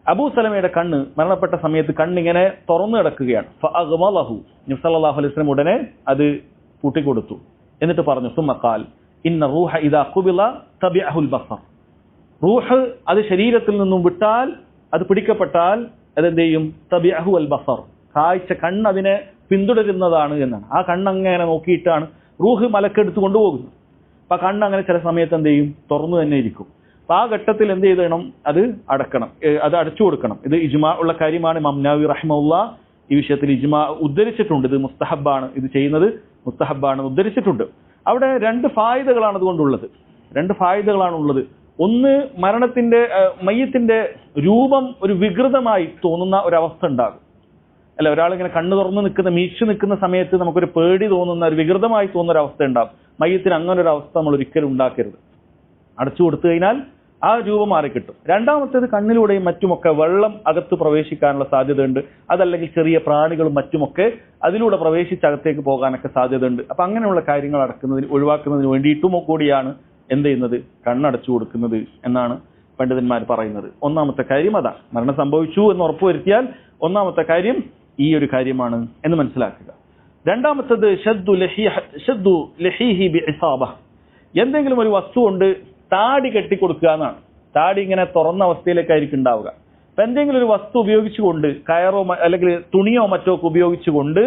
അബൂ സലമയുടെ കണ്ണ് മരണപ്പെട്ട സമയത്ത് കണ്ണിങ്ങനെ തുറന്നു കിടക്കുകയാണ്. ഫഅഗ്മലഹു, നബി സല്ലല്ലാഹു അലൈഹി വസല്ലം ഉടനെ അത് പൂട്ടിക്കൊടുത്തു. എന്നിട്ട് പറഞ്ഞു, സുമ്മ ഖാൽ ഇന്ന റൂഹ ഇദാ ഖുബില തബിഅഹുൽ ബസർ, റൂഹ് അത് ശരീരത്തിൽ നിന്നും വിട്ടാൽ, അത് പിടിക്കപ്പെട്ടാൽ അതെന്ത് ചെയ്യും, തബിഅഹു അൽ ബസർ, കാഴ്ച കണ്ണ് അതിനെ പിന്തുടരുന്നതാണ് എന്നാണ്. ആ കണ്ണങ്ങനെ നോക്കിയിട്ടാണ് റൂഹ് മലക്കെടുത്ത് കൊണ്ടുപോകുന്നത്. അപ്പൊ ആ കണ്ണ് അങ്ങനെ ചില സമയത്ത് എന്ത് ചെയ്യും, തുറന്നു തന്നെ ഇരിക്കും. അപ്പൊ ആ ഘട്ടത്തിൽ എന്ത് ചെയ്യണം, അത് അടക്കണം, അത് അടച്ചു കൊടുക്കണം. ഇത് ഇജ്മാ ഉള്ള കാര്യമാണ്. ഇമാം നവവി റഹിമഹുല്ലാഹ് ഈ വിഷയത്തിൽ ഇജ്മാ ഉദ്ധരിച്ചിട്ടുണ്ട്. ഇത് മുസ്തഹബാണ്, ഇത് ചെയ്യുന്നത് മുസ്തഹബാണ് ഉദ്ധരിച്ചിട്ടുണ്ട്. അവിടെ രണ്ട് ഫായിദകളാണ് അതുകൊണ്ടുള്ളത്. രണ്ട് ഫായിദകളാണുള്ളത്. ഒന്ന്, മരണത്തിന്റെ മയ്യത്തിന്റെ രൂപം ഒരു വികൃതമായി തോന്നുന്ന ഒരവസ്ഥ ഉണ്ടാകും. അല്ല, ഒരാളിങ്ങനെ കണ്ണു തുറന്ന് നിൽക്കുന്ന, മീച്ചു നിൽക്കുന്ന സമയത്ത് നമുക്കൊരു പേടി തോന്നുന്ന, ഒരു വികൃതമായി തോന്നുന്ന ഒരു അവസ്ഥ ഉണ്ടാകും. മയ്യത്തിന് അങ്ങനെ ഒരു അവസ്ഥ നമ്മൾ ഒരിക്കലും ഉണ്ടാക്കരുത്. അടച്ചു കൊടുത്തു കഴിഞ്ഞാൽ ആ രൂപം മാറിക്കിട്ടും. രണ്ടാമത്തേത്, കണ്ണിലൂടെയും മറ്റുമൊക്കെ വെള്ളം അകത്ത് പ്രവേശിക്കാനുള്ള സാധ്യതയുണ്ട്. അതല്ലെങ്കിൽ ചെറിയ പ്രാണികളും മറ്റുമൊക്കെ അതിലൂടെ പ്രവേശിച്ച് അകത്തേക്ക് പോകാനൊക്കെ സാധ്യതയുണ്ട്. അപ്പൊ അങ്ങനെയുള്ള കാര്യങ്ങൾ ഒഴിവാക്കുന്നതിന് വേണ്ടിയിട്ടും കൂടിയാണ് എന്ത് ചെയ്യുന്നത്, കണ്ണടച്ചു കൊടുക്കുന്നത് എന്നാണ് പണ്ഡിതന്മാർ പറയുന്നത്. ഒന്നാമത്തെ കാര്യം അതാണ്. മരണം സംഭവിച്ചു എന്ന് ഉറപ്പുവരുത്തിയാൽ ഒന്നാമത്തെ കാര്യം ഈ ഒരു കാര്യമാണ് എന്ന് മനസ്സിലാക്കുക. രണ്ടാമത്തത് ഷദ്ദു ലഹീഹി ബിഇസാബ, എന്തെങ്കിലും ഒരു വസ്തു കൊണ്ട് താടി കെട്ടിക്കൊടുക്കുക എന്നാണ്. താടി ഇങ്ങനെ തുറന്ന അവസ്ഥയിലേക്കായിരിക്കും ഉണ്ടാവുക. അപ്പൊ എന്തെങ്കിലും ഒരു വസ്തു ഉപയോഗിച്ചുകൊണ്ട്, കയറോ അല്ലെങ്കിൽ തുണിയോ മറ്റോ ഒക്കെ ഉപയോഗിച്ചുകൊണ്ട്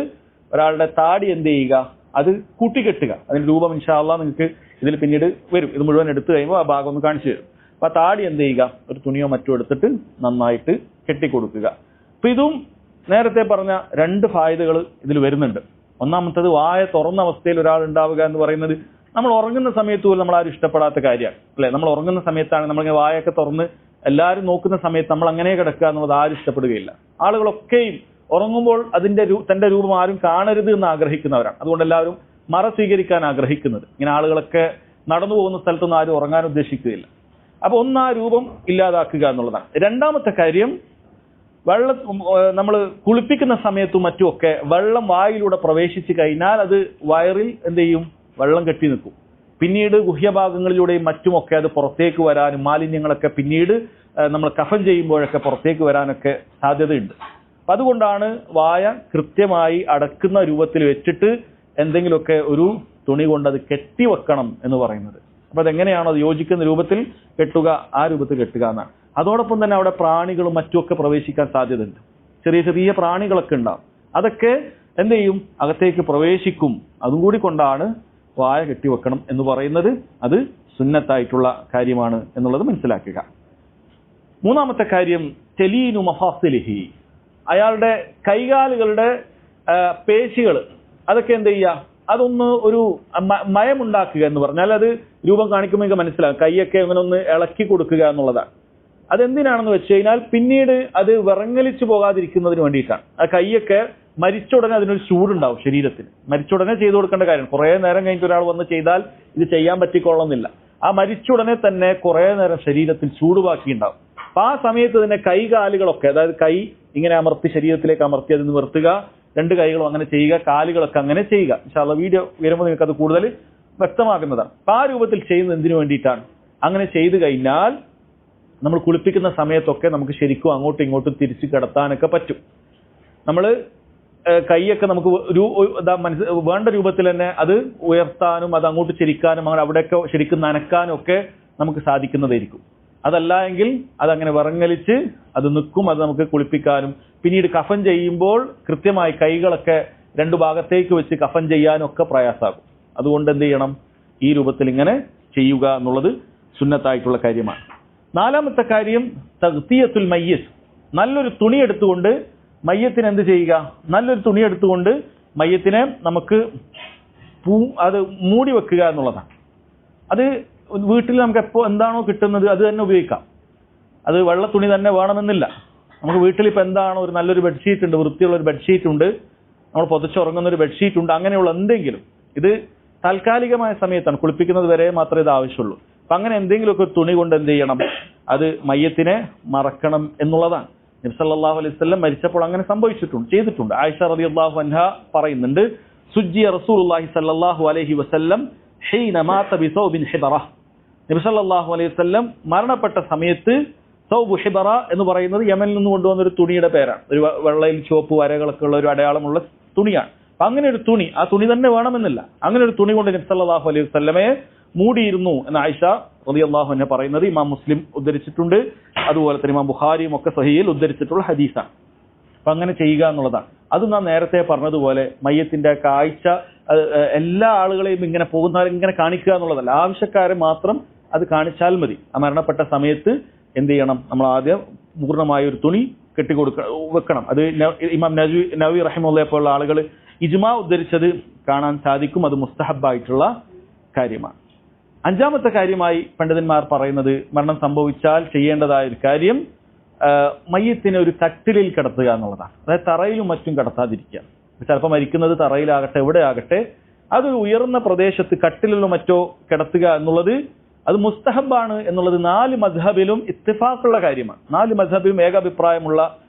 ഒരാളുടെ താടി എന്ത് ചെയ്യുക, അത് കൂട്ടിക്കെട്ടുക. അതിന്റെ രൂപം ഇൻഷാ അല്ലാഹ് നിങ്ങൾക്ക് ഇതിൽ പിന്നീട് വരും. ഇത് മുഴുവൻ എടുത്തു കഴിയുമ്പോൾ ആ ഭാഗം ഒന്ന് കാണിച്ചു തരും. അപ്പൊ ആ താടി എന്ത് ചെയ്യുക, ഒരു തുണിയോ മറ്റോ എടുത്തിട്ട് നന്നായിട്ട് കെട്ടിക്കൊടുക്കുക. അപ്പൊ ഇതും നേരത്തെ പറഞ്ഞ രണ്ട് ഫായിദകൾ ഇതിൽ വരുന്നുണ്ട്. ഒന്നാമത്തത്, വായ തുറന്ന അവസ്ഥയിൽ ഒരാൾ ഉണ്ടാവുക എന്ന് പറയുന്നത് നമ്മൾ ഉറങ്ങുന്ന സമയത്ത് പോലും നമ്മൾ ആരും ഇഷ്ടപ്പെടാത്ത കാര്യമാണ്, അല്ലെ? നമ്മൾ ഉറങ്ങുന്ന സമയത്താണ് നമ്മളിങ്ങനെ വായൊക്കെ തുറന്ന് എല്ലാവരും നോക്കുന്ന സമയത്ത് നമ്മൾ അങ്ങനെ കിടക്കുക എന്നുള്ളത് ആരും ഇഷ്ടപ്പെടുകയില്ല. ആളുകളൊക്കെയും ഉറങ്ങുമ്പോൾ തന്റെ രൂപം ആരും കാണരുത് എന്ന് ആഗ്രഹിക്കുന്നവരാണ്. അതുകൊണ്ട് എല്ലാവരും മറ സ്വീകരിക്കാൻ ആഗ്രഹിക്കുന്നത്. ഇങ്ങനെ ആളുകളൊക്കെ നടന്നു പോകുന്ന സ്ഥലത്തൊന്നും ആരും ഉറങ്ങാൻ ഉദ്ദേശിക്കുകയില്ല. അപ്പൊ ഒന്ന് ആ രൂപം ഇല്ലാതാക്കുക എന്നുള്ളതാണ്. രണ്ടാമത്തെ കാര്യം, നമ്മൾ കുളിപ്പിക്കുന്ന സമയത്തും മറ്റുമൊക്കെ വെള്ളം വായിലൂടെ പ്രവേശിച്ചു കഴിഞ്ഞാൽ അത് വയറിൽ എന്ത് ചെയ്യും, വെള്ളം കെട്ടി നിൽക്കും. പിന്നീട് ഗുഹ്യഭാഗങ്ങളിലൂടെയും മറ്റുമൊക്കെ അത് പുറത്തേക്ക് വരാനും മാലിന്യങ്ങളൊക്കെ പിന്നീട് നമ്മൾ കഫൻ ചെയ്യുമ്പോഴൊക്കെ പുറത്തേക്ക് വരാനൊക്കെ സാധ്യതയുണ്ട്. അപ്പം അതുകൊണ്ടാണ് വായ കൃത്യമായി അടക്കുന്ന രൂപത്തിൽ വെച്ചിട്ട് എന്തെങ്കിലുമൊക്കെ ഒരു തുണി കൊണ്ട് അത് കെട്ടിവെക്കണം എന്ന് പറയുന്നത്. അപ്പം അതെങ്ങനെയാണോ അത് യോജിക്കുന്ന രൂപത്തിൽ കെട്ടുക, ആ രൂപത്തിൽ കെട്ടുക എന്നാണ്. അതോടൊപ്പം തന്നെ അവിടെ പ്രാണികളും മറ്റുമൊക്കെ പ്രവേശിക്കാൻ സാധ്യതയുണ്ട്. ചെറിയ ചെറിയ പ്രാണികളൊക്കെ ഉണ്ടാവും. അതൊക്കെ എന്ത് ചെയ്യും, അകത്തേക്ക് പ്രവേശിക്കും. അതും കൂടി കൊണ്ടാണ് വായ കെട്ടിവെക്കണം എന്ന് പറയുന്നത്. അത് സുന്നത്തായിട്ടുള്ള കാര്യമാണ് എന്നുള്ളത് മനസ്സിലാക്കുക. മൂന്നാമത്തെ കാര്യം തെലീനു മഫാസിലിഹി, അയാളുടെ കൈകാലുകളുടെ പേശികൾ അതൊക്കെ എന്ത് ചെയ്യുക, അതൊന്ന് ഒരു മയമുണ്ടാക്കുക എന്ന് പറഞ്ഞാൽ അത് രൂപം കാണിക്കുമ്പോൾ നിങ്ങൾക്ക് മനസ്സിലാകും. കൈയൊക്കെ അങ്ങനെ ഒന്ന് ഇളക്കി കൊടുക്കുക എന്നുള്ളതാണ്. അതെന്തിനാണെന്ന് വെച്ച് കഴിഞ്ഞാൽ പിന്നീട് അത് വിറങ്ങലിച്ചു പോകാതിരിക്കുന്നതിന് വേണ്ടിയിട്ടാണ്. ആ കൈയൊക്കെ മരിച്ച ഉടനെ അതിനൊരു ചൂടുണ്ടാവും ശരീരത്തിന്. മരിച്ച ഉടനെ ചെയ്തു കൊടുക്കേണ്ട കാര്യം. കുറേ നേരം കഴിഞ്ഞിട്ട് ഒരാൾ വന്ന് ചെയ്താൽ ഇത് ചെയ്യാൻ പറ്റിക്കൊള്ളുന്നില്ല. ആ മരിച്ച ഉടനെ തന്നെ കുറേ നേരം ശരീരത്തിൽ ചൂട് ബാക്കിയുണ്ടാവും. അപ്പൊ ആ സമയത്ത് തന്നെ കൈകാലുകളൊക്കെ, അതായത് കൈ ഇങ്ങനെ അമർത്തി ശരീരത്തിലേക്ക് അമർത്തി അത് നിർത്തുക, രണ്ട് കൈകളും അങ്ങനെ ചെയ്യുക, കാലുകളൊക്കെ അങ്ങനെ ചെയ്യുക. ഇൻഷാ അല്ലാഹ് വീഡിയോ വരുമ്പോൾ നിങ്ങൾക്ക് അത് കൂടുതൽ വ്യക്തമാക്കുന്നതാണ്. അപ്പൊ ആ രൂപത്തിൽ ചെയ്യുന്നത് എന്തിനു വേണ്ടിയിട്ടാണ്? അങ്ങനെ ചെയ്തു കഴിഞ്ഞാൽ നമ്മൾ കുളിപ്പിക്കുന്ന സമയത്തൊക്കെ നമുക്ക് ശരിക്കും അങ്ങോട്ടും ഇങ്ങോട്ടും തിരിച്ച് കിടത്താനൊക്കെ പറ്റും. നമ്മൾ കൈയൊക്കെ നമുക്ക് വേണ്ട രൂപത്തിൽ തന്നെ അത് ഉയർത്താനും അത് അങ്ങോട്ട് ചിരിക്കാനും അങ്ങനെ അവിടെയൊക്കെ ശരിക്കും നനക്കാനും ഒക്കെ നമുക്ക് സാധിക്കുന്നതായിരിക്കും. അതല്ല എങ്കിൽ അതങ്ങനെ വിറങ്ങലിച്ച് അത് നിൽക്കും. അത് നമുക്ക് കുളിപ്പിക്കാനും പിന്നീട് കഫൻ ചെയ്യുമ്പോൾ കൃത്യമായി കൈകളൊക്കെ രണ്ടു ഭാഗത്തേക്ക് വെച്ച് കഫൻ ചെയ്യാനും ഒക്കെ പ്രയാസമാകും. അതുകൊണ്ട് എന്ത് ചെയ്യണം, ഈ രൂപത്തിൽ ഇങ്ങനെ ചെയ്യുക എന്നുള്ളത് സുന്നത്തായിട്ടുള്ള കാര്യമാണ്. നാലാമത്തെ കാര്യം തഗ്തിയത്തുൽ മയ്യിത്ത്, നല്ലൊരു തുണി എടുത്തുകൊണ്ട് മയ്യത്തിന് എന്ത് ചെയ്യുക, നല്ലൊരു തുണി എടുത്തുകൊണ്ട് മയ്യത്തിനെ നമുക്ക് അത് മൂടി വെക്കുക എന്നുള്ളതാണ്. അത് വീട്ടിൽ നമുക്ക് എപ്പോൾ എന്താണോ കിട്ടുന്നത് അത് തന്നെ ഉപയോഗിക്കാം. അത് വെള്ള തുണി തന്നെ വേണമെന്നില്ല. നമുക്ക് വീട്ടിൽ ഇപ്പം എന്താണോ, ഒരു നല്ലൊരു ബെഡ്ഷീറ്റ് ഉണ്ട്, വൃത്തിയുള്ള ഒരു ബെഡ്ഷീറ്റ് ഉണ്ട്, നമ്മൾ പുതച്ചുറങ്ങുന്ന ഒരു ബെഡ്ഷീറ്റ് ഉണ്ട്, അങ്ങനെയുള്ള എന്തെങ്കിലും. ഇത് താൽക്കാലികമായ സമയത്താണ്, കുളിപ്പിക്കുന്നത് വരെ മാത്രമേ ഇത് ആവശ്യമുള്ളൂ. അപ്പം അങ്ങനെ എന്തെങ്കിലുമൊക്കെ തുണി കൊണ്ട് എന്ത് ചെയ്യണം, അത് മയ്യത്തിനെ മറക്കണം എന്നുള്ളതാണ്. നബി സല്ലല്ലാഹു അലൈഹി വസല്ലം മരിച്ചപ്പോൾ അങ്ങനെ ചെയ്തിട്ടുണ്ട്. ആയിഷ റളിയല്ലാഹു അൻഹ പറയുന്നുണ്ട്, സുജ്ജിയ റസൂലുള്ളാഹി സല്ലല്ലാഹു അലൈഹി വസല്ലം ഹീന മാത ബിസൗബിൻ ഹിബറ, നബി സല്ലല്ലാഹു അലൈഹി വസല്ലം മരണപ്പെട്ട സമയത്ത് സൗബു ഹിബറ എന്ന് പറയുന്നത് യമനിൽ നിന്ന് കൊണ്ടുവന്ന ഒരു തുണിയുടെ പേരാണ്. ഒരു വെള്ളയിൽ ചുവപ്പ് വരകളൊക്കെ ഉള്ള ഒരു അടയാളമുള്ള തുണിയാണ്. അപ്പൊ അങ്ങനെ ഒരു തുണി, ആ തുണി തന്നെ വേണമെന്നില്ല, അങ്ങനെ ഒരു തുണി കൊണ്ട് നബി സല്ലല്ലാഹു അലൈഹി വസല്ലമയെ മൂടിയിരുന്നു എന്ന് ആയിഷ റളിയല്ലാഹു അൻഹ പറയുന്നത് ഇമാം മുസ്ലിം ഉദ്ധരിച്ചിട്ടുണ്ട്. അതുപോലെ തന്നെ ഇമാം ബുഖാരിയും ഒക്കെ സഹീഹിൽ ഉദ്ധരിച്ചിട്ടുള്ള ഹദീസാണ്. അപ്പൊ അങ്ങനെ ചെയ്യുക എന്നുള്ളതാണ്. അത് നാം നേരത്തെ പറഞ്ഞതുപോലെ മയ്യത്തിന്റെ കാഴ്ച എല്ലാ ആളുകളെയും ഇങ്ങനെ പോകുന്നവരെ ഇങ്ങനെ കാണിക്കുക എന്നുള്ളതല്ല, ആവശ്യക്കാരെ മാത്രം അത് കാണിച്ചാൽ മതി. ആ മരണപ്പെട്ട സമയത്ത് എന്ത് ചെയ്യണം, നമ്മൾ ആദ്യം പൂർണ്ണമായ ഒരു തുണി വെക്കണം. അത് ഇമാം നവവി റഹിമഹുള്ളയെ പോലുള്ള ആളുകൾ ഇജ്മാ ഉദ്ധരിച്ചത് കാണാൻ സാധിക്കും. അത് മുസ്തഹബായിട്ടുള്ള കാര്യമാണ്. അഞ്ചാമത്തെ കാര്യമായി പണ്ഡിതന്മാർ പറയുന്നത്, മരണം സംഭവിച്ചാൽ ചെയ്യേണ്ടതായ ഒരു കാര്യം മയ്യത്തിനെ ഒരു കട്ടിലിൽ കിടത്തുക എന്നുള്ളതാണ്. അതായത് തറയിലും മറ്റും കിടത്താതിരിക്കുക. ചിലപ്പോൾ മരിക്കുന്നത് തറയിലാകട്ടെ എവിടെ ആകട്ടെ, അതൊരു ഉയർന്ന പ്രദേശത്ത് കട്ടിലിലോ മറ്റോ കിടത്തുക എന്നുള്ളത് അത് മുസ്തഹബാണ് എന്നുള്ളത് 4 മദ്ഹബിലും ഇത്തിഫാഖുള്ള കാര്യമാണ്. 4 മദ്ഹബിലും ഏകാഭിപ്രായമുള്ള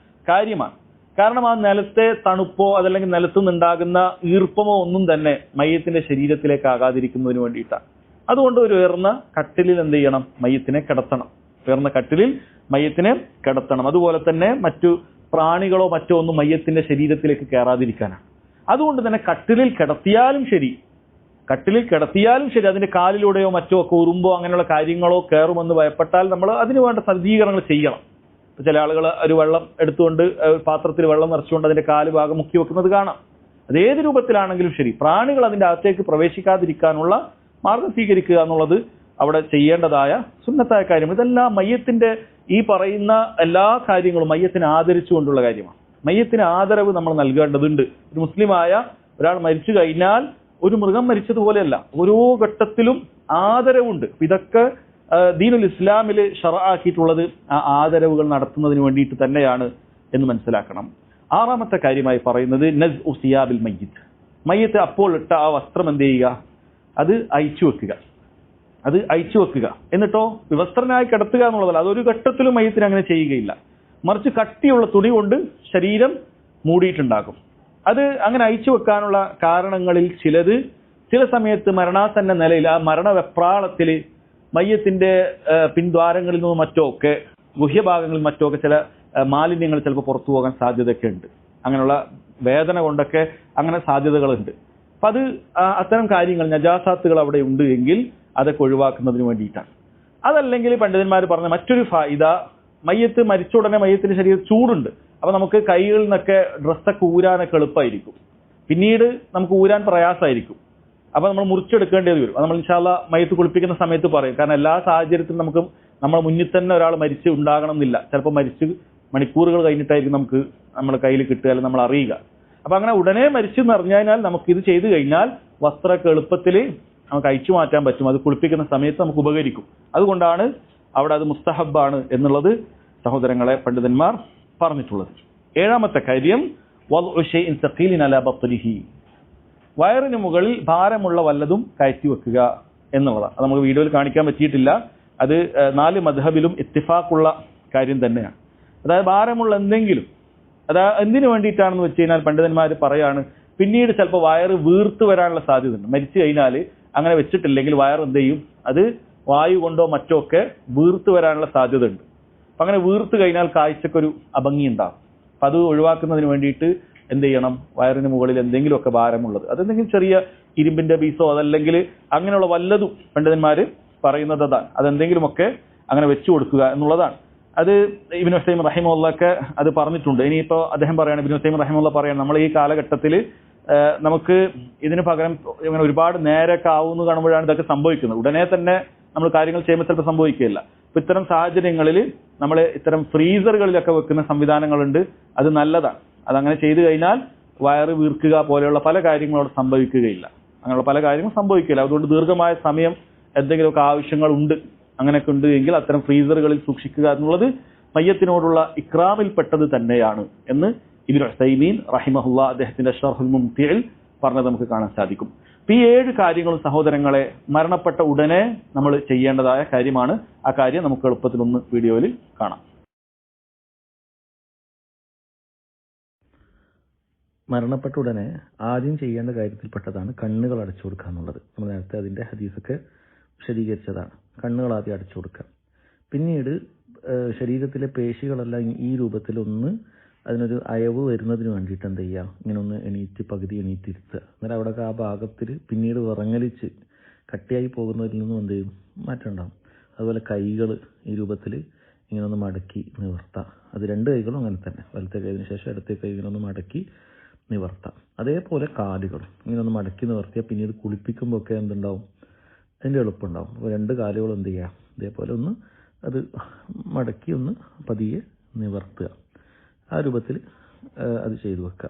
കാര്യമാണ്. കാരണം ആ നിലത്തെ തണുപ്പോ അതല്ലെങ്കിൽ നിലത്തു നിന്നുണ്ടാകുന്ന ഈർപ്പമോ ഒന്നും തന്നെ മയ്യത്തിന്റെ ശരീരത്തിലേക്ക് ആകാതിരിക്കുന്നതിന് വേണ്ടിയിട്ടാണ്. അതുകൊണ്ട് ഒരു ഉയർന്ന കട്ടിലിൽ എന്ത് ചെയ്യണം, മയ്യത്തിനെ കിടത്തണം. ഉയർന്ന കട്ടിലിൽ മയ്യത്തിനെ കിടത്തണം. അതുപോലെ തന്നെ മറ്റു പ്രാണികളോ മറ്റോ ഒന്നും മയ്യത്തിന്റെ ശരീരത്തിലേക്ക് കയറാതിരിക്കാനാണ്. അതുകൊണ്ട് തന്നെ കട്ടിലിൽ കിടത്തിയാലും ശരി അതിന്റെ കാലിലൂടെയോ മറ്റോ ഒക്കെ ഉറുമ്പോ അങ്ങനെയുള്ള കാര്യങ്ങളോ കയറുമെന്ന് ഭയപ്പെട്ടാൽ നമ്മൾ അതിന് വേണ്ട സജ്ജീകരണങ്ങൾ ചെയ്യണം. ചില ആളുകൾ ഒരു വെള്ളം എടുത്തുകൊണ്ട് പാത്രത്തിൽ വെള്ളം നിറച്ചുകൊണ്ട് അതിന്റെ കാല് ഭാഗം മുക്കി വെക്കുന്നത് കാണാം. അതേത് രൂപത്തിലാണെങ്കിലും ശരി, പ്രാണികൾ അതിന്റെ അകത്തേക്ക് പ്രവേശിക്കാതിരിക്കാനുള്ള മാർഗം സ്വീകരിക്കുക എന്നുള്ളത് അവിടെ ചെയ്യേണ്ടതായ സുന്നത്തായ കാര്യം. ഇതെല്ലാം മയ്യത്തിന്റെ ഈ പറയുന്ന എല്ലാ കാര്യങ്ങളും മയ്യത്തിനെ ആദരിച്ചുകൊണ്ടുള്ള കാര്യമാണ്. മയ്യത്തിന് ആദരവ് നമ്മൾ നൽകേണ്ടതുണ്ട്. ഒരു മുസ്ലിമായ ഒരാൾ മരിച്ചു കഴിഞ്ഞാൽ ഒരു മൃഗം മരിച്ചതുപോലെയല്ല, ഓരോ ഘട്ടത്തിലും ആദരവുണ്ട്. ഇതൊക്കെ ദീനുൽ ഇസ്ലാമിൽ ശറഅാക്കിയിട്ടുള്ളത് ആ ആദരവുകൾ നടത്തുന്നതിന് വേണ്ടിയിട്ട് തന്നെയാണ് എന്ന് മനസ്സിലാക്കണം. ആറാമത്തെ കാര്യമായി പറയുന്നത് നസ്ഉ സിയാബിൽ മയ്യിത്ത്, മയ്യത്ത് അപ്പോൾ ഇട്ട ആ വസ്ത്രം എന്ത് ചെയ്യുക, അത് അയച്ചു വെക്കുക. എന്നിട്ടോ വിവസ്ത്രനായി കിടത്തുക എന്നുള്ളതല്ല, അതൊരു ഘട്ടത്തിലും മയ്യത്തിന് അങ്ങനെ ചെയ്യുകയില്ല. മറിച്ച് കട്ടിയുള്ള തുണി കൊണ്ട് ശരീരം മൂടിയിട്ടുണ്ടാകും. അത് അങ്ങനെ അയച്ചു വെക്കാനുള്ള കാരണങ്ങളിൽ ചില സമയത്ത് മരണാസന്ന നിലയിൽ ആ മരണവെപ്രാളത്തിൽ മയ്യത്തിന്റെ പിൻദ്വാരങ്ങളിൽ നിന്നും മറ്റോ ഒക്കെ ഗുഹ്യഭാഗങ്ങളിൽ മറ്റൊക്കെ ചില മാലിന്യങ്ങൾ ചിലപ്പോൾ പുറത്തു പോകാൻ സാധ്യതയൊക്കെ ഉണ്ട്. അങ്ങനെയുള്ള വേദന കൊണ്ടൊക്കെ അങ്ങനെ സാധ്യതകളുണ്ട്. അപ്പം അത് അത്തരം കാര്യങ്ങൾ നജാസാത്തുകൾ അവിടെ ഉണ്ട് എങ്കിൽ അതൊക്കെ ഒഴിവാക്കുന്നതിന് വേണ്ടിയിട്ടാണ്. അതല്ലെങ്കിൽ പണ്ഡിതന്മാർ പറഞ്ഞ മറ്റൊരു ഫായിദ, മയ്യത്ത് മരിച്ച ഉടനെ മയ്യത്തിന്റെ ശരീരം ചൂടുണ്ട്. അപ്പൊ നമുക്ക് കൈകളിൽ നിന്നൊക്കെ ഡ്രസ്സൊക്കെ ഊരാനൊക്കെ എളുപ്പമായിരിക്കും. പിന്നീട് നമുക്ക് ഊരാൻ പ്രയാസമായിരിക്കും. അപ്പൊ നമ്മൾ മുറിച്ചെടുക്കേണ്ടത് വരും. അത് നമ്മൾ ഇൻഷാ അല്ലാഹ് മയ്യത്ത് കുളിപ്പിക്കുന്ന സമയത്ത് പറയും. കാരണം എല്ലാ സാഹചര്യത്തിലും നമുക്ക് നമ്മുടെ മുന്നിൽ തന്നെ ഒരാൾ മരിച്ച് ഉണ്ടാകണം എന്നില്ല. ചിലപ്പോൾ മരിച്ച് മണിക്കൂറുകൾ കഴിഞ്ഞിട്ടായിരിക്കും നമുക്ക് നമ്മുടെ കയ്യിൽ കിട്ടുക, അല്ലെങ്കിൽ നമ്മൾ അറിയുക. അപ്പൊ അങ്ങനെ ഉടനെ മരിച്ചെന്ന് അറിഞ്ഞാൽ നമുക്ക് ഇത് ചെയ്തു കഴിഞ്ഞാൽ വസ്ത്രമൊക്കെ എളുപ്പത്തിൽ നമുക്ക് അയച്ചു മാറ്റാൻ പറ്റും. അത് കുളിപ്പിക്കുന്ന സമയത്ത് നമുക്ക് ഉപകരിക്കും. അതുകൊണ്ടാണ് അവിടെ അത് മുസ്തഹബാണ് എന്നുള്ളത് സഹോദരങ്ങളെ പണ്ഡിതന്മാർ പറഞ്ഞിട്ടുള്ളത്. ഏഴാമത്തെ കാര്യം വദ്ഉ ശൈഇൻ സഖീലിൻ അലാ ബത്നിഹി, വയറിന് മുകളിൽ ഭാരമുള്ള വല്ലതും കയറ്റി വെക്കുക എന്നുള്ളതാണ്. അത് നമുക്ക് വീഡിയോയിൽ കാണിക്കാൻ പറ്റിയിട്ടില്ല. അത് 4 മദ്ഹബിലും ഇത്തിഫാഖുള്ള കാര്യം തന്നെയാണ്. അതായത് ഭാരമുള്ള എന്തെങ്കിലും, അതായത് എന്തിനു വേണ്ടിയിട്ടാണെന്ന് വെച്ച് കഴിഞ്ഞാൽ പണ്ഡിതന്മാർ പറയാണ്, പിന്നീട് ചിലപ്പോൾ വയറ് വീർത്ത് വരാനുള്ള സാധ്യതയുണ്ട്. മരിച്ചു കഴിഞ്ഞാൽ അങ്ങനെ വെച്ചിട്ടില്ലെങ്കിൽ വയർ എന്ത് ചെയ്യും, അത് വായു കൊണ്ടോ മറ്റോ ഒക്കെ വീർത്ത് വരാനുള്ള സാധ്യത ഉണ്ട്. അപ്പം അങ്ങനെ വീർത്ത് കഴിഞ്ഞാൽ കാഴ്ചക്കൊരു അഭംഗി ഉണ്ടാകും. അപ്പം അത് ഒഴിവാക്കുന്നതിന് വേണ്ടിയിട്ട് എന്ത് ചെയ്യണം, വയറിന് മുകളിൽ എന്തെങ്കിലുമൊക്കെ ഭാരമുള്ളത്, അതെന്തെങ്കിലും ചെറിയ ഇരുമ്പിന്റെ പീസോ അതല്ലെങ്കിൽ അങ്ങനെയുള്ള വല്ലതും പണ്ഡിതന്മാർ പറയുന്നത് അതാണ്. അതെന്തെങ്കിലുമൊക്കെ അങ്ങനെ വെച്ചു കൊടുക്കുക എന്നുള്ളതാണ്. അത് ഇബ്നു ഉസൈമീൻ റഹിമഹുള്ളാഹ് അത് പറഞ്ഞിട്ടുണ്ട്. ഇനിയിപ്പോൾ അദ്ദേഹം പറയാണ്, ഇബ്നു ഉസൈമീൻ റഹിമഹുള്ളാഹ് പറയാണ്, നമ്മൾ ഈ കാലഘട്ടത്തിൽ നമുക്ക് ഇതിന് പകരം ഇങ്ങനെ ഒരുപാട് നേരൊക്കെ ആവുമെന്ന് കാണുമ്പോഴാണ് ഇതൊക്കെ സംഭവിക്കുന്നത്. ഉടനെ തന്നെ നമ്മൾ കാര്യങ്ങൾ ചെയ്യുമ്പോൾ ചിലപ്പോൾ സംഭവിക്കുകയില്ല. അപ്പൊ ഇത്തരം സാഹചര്യങ്ങളിൽ നമ്മൾ ഇത്തരം ഫ്രീസറുകളിലൊക്കെ വെക്കുന്ന സംവിധാനങ്ങളുണ്ട്. അത് നല്ലതാണ്. അതങ്ങനെ ചെയ്തു കഴിഞ്ഞാൽ വയറ് വീർക്കുക പോലെയുള്ള പല കാര്യങ്ങളോട് സംഭവിക്കുകയില്ല. അങ്ങനെയുള്ള പല കാര്യങ്ങളും സംഭവിക്കില്ല. അതുകൊണ്ട് ദീർഘമായ സമയം എന്തെങ്കിലുമൊക്കെ ആവശ്യങ്ങളുണ്ട്, അങ്ങനെയൊക്കെ ഉണ്ട് എങ്കിൽ അത്തരം ഫ്രീസറുകളിൽ സൂക്ഷിക്കുക എന്നുള്ളത് മയ്യത്തിനോടുള്ള ഇക്രാമിൽപ്പെട്ടത് തന്നെയാണ് എന്ന് ഇബ്നു ഉസൈമീൻ റഹിമഹുല്ലാഹ് അദ്ദേഹത്തിന്റെ ശർഹുൽ മുംതിഇൽ പറഞ്ഞത് നമുക്ക് കാണാൻ സാധിക്കും. ഈ 7 കാര്യങ്ങളും സഹോദരങ്ങളെ മരണപ്പെട്ട ഉടനെ നമ്മൾ ചെയ്യേണ്ടതായ കാര്യമാണ്. ആ കാര്യം നമുക്ക് എളുപ്പത്തിൽ ഒന്ന് വീഡിയോയിൽ കാണാം. മരണപ്പെട്ട ഉടനെ ആദ്യം ചെയ്യേണ്ട കാര്യത്തിൽപ്പെട്ടതാണ് കണ്ണുകൾ അടച്ചു കൊടുക്കുക എന്നുള്ളത്. നമ്മൾ നേരത്തെ അതിൻ്റെ ഹദീസൊക്കെ വിശദീകരിച്ചതാണ്. കണ്ണുകൾ ആദ്യം അടച്ചു കൊടുക്കുക. പിന്നീട് ശരീരത്തിലെ പേശികളെല്ലാം ഈ രൂപത്തിലൊന്ന് അതിനൊരു അയവ് വരുന്നതിന് വേണ്ടിയിട്ട് എന്ത് ചെയ്യുക, ഇങ്ങനെ ഒന്ന് എണീറ്റ് പകുതി എണീറ്റിരുത്തുക. എന്നാൽ അവിടെ ആ ഭാഗത്തിൽ പിന്നീട് വിറങ്ങലിച്ച് കട്ടിയായി പോകുന്നതിൽ നിന്നും എന്ത് ചെയ്യും, മാറ്റം ഉണ്ടാകും. അതുപോലെ കൈകൾ ഈ രൂപത്തിൽ ഇങ്ങനെ ഒന്ന് മടക്കി നിവർത്താം. അത് 2 കൈകളും അങ്ങനെ തന്നെ, വലത്തെ കൈതിന് ശേഷം ഇടത്തെ കൈ ഇങ്ങനെ ഒന്ന് മടക്കി നിവർത്താം. അതേപോലെ കാലുകൾ ഇങ്ങനെ ഒന്ന് മടക്കി നിവർത്തിയാൽ പിന്നീട് കുളിപ്പിക്കുമ്പോൾ ഒക്കെ എന്തുണ്ടാവും, അതിൻ്റെ എളുപ്പമുണ്ടാവും. അപ്പോൾ 2 കാലുകളും എന്ത് ചെയ്യുക, ഇതേപോലെ ഒന്ന് അത് മടക്കി ഒന്ന് പതിയെ നിവർത്തുക. ആ രൂപത്തിൽ അത് ചെയ്തു വെക്കുക.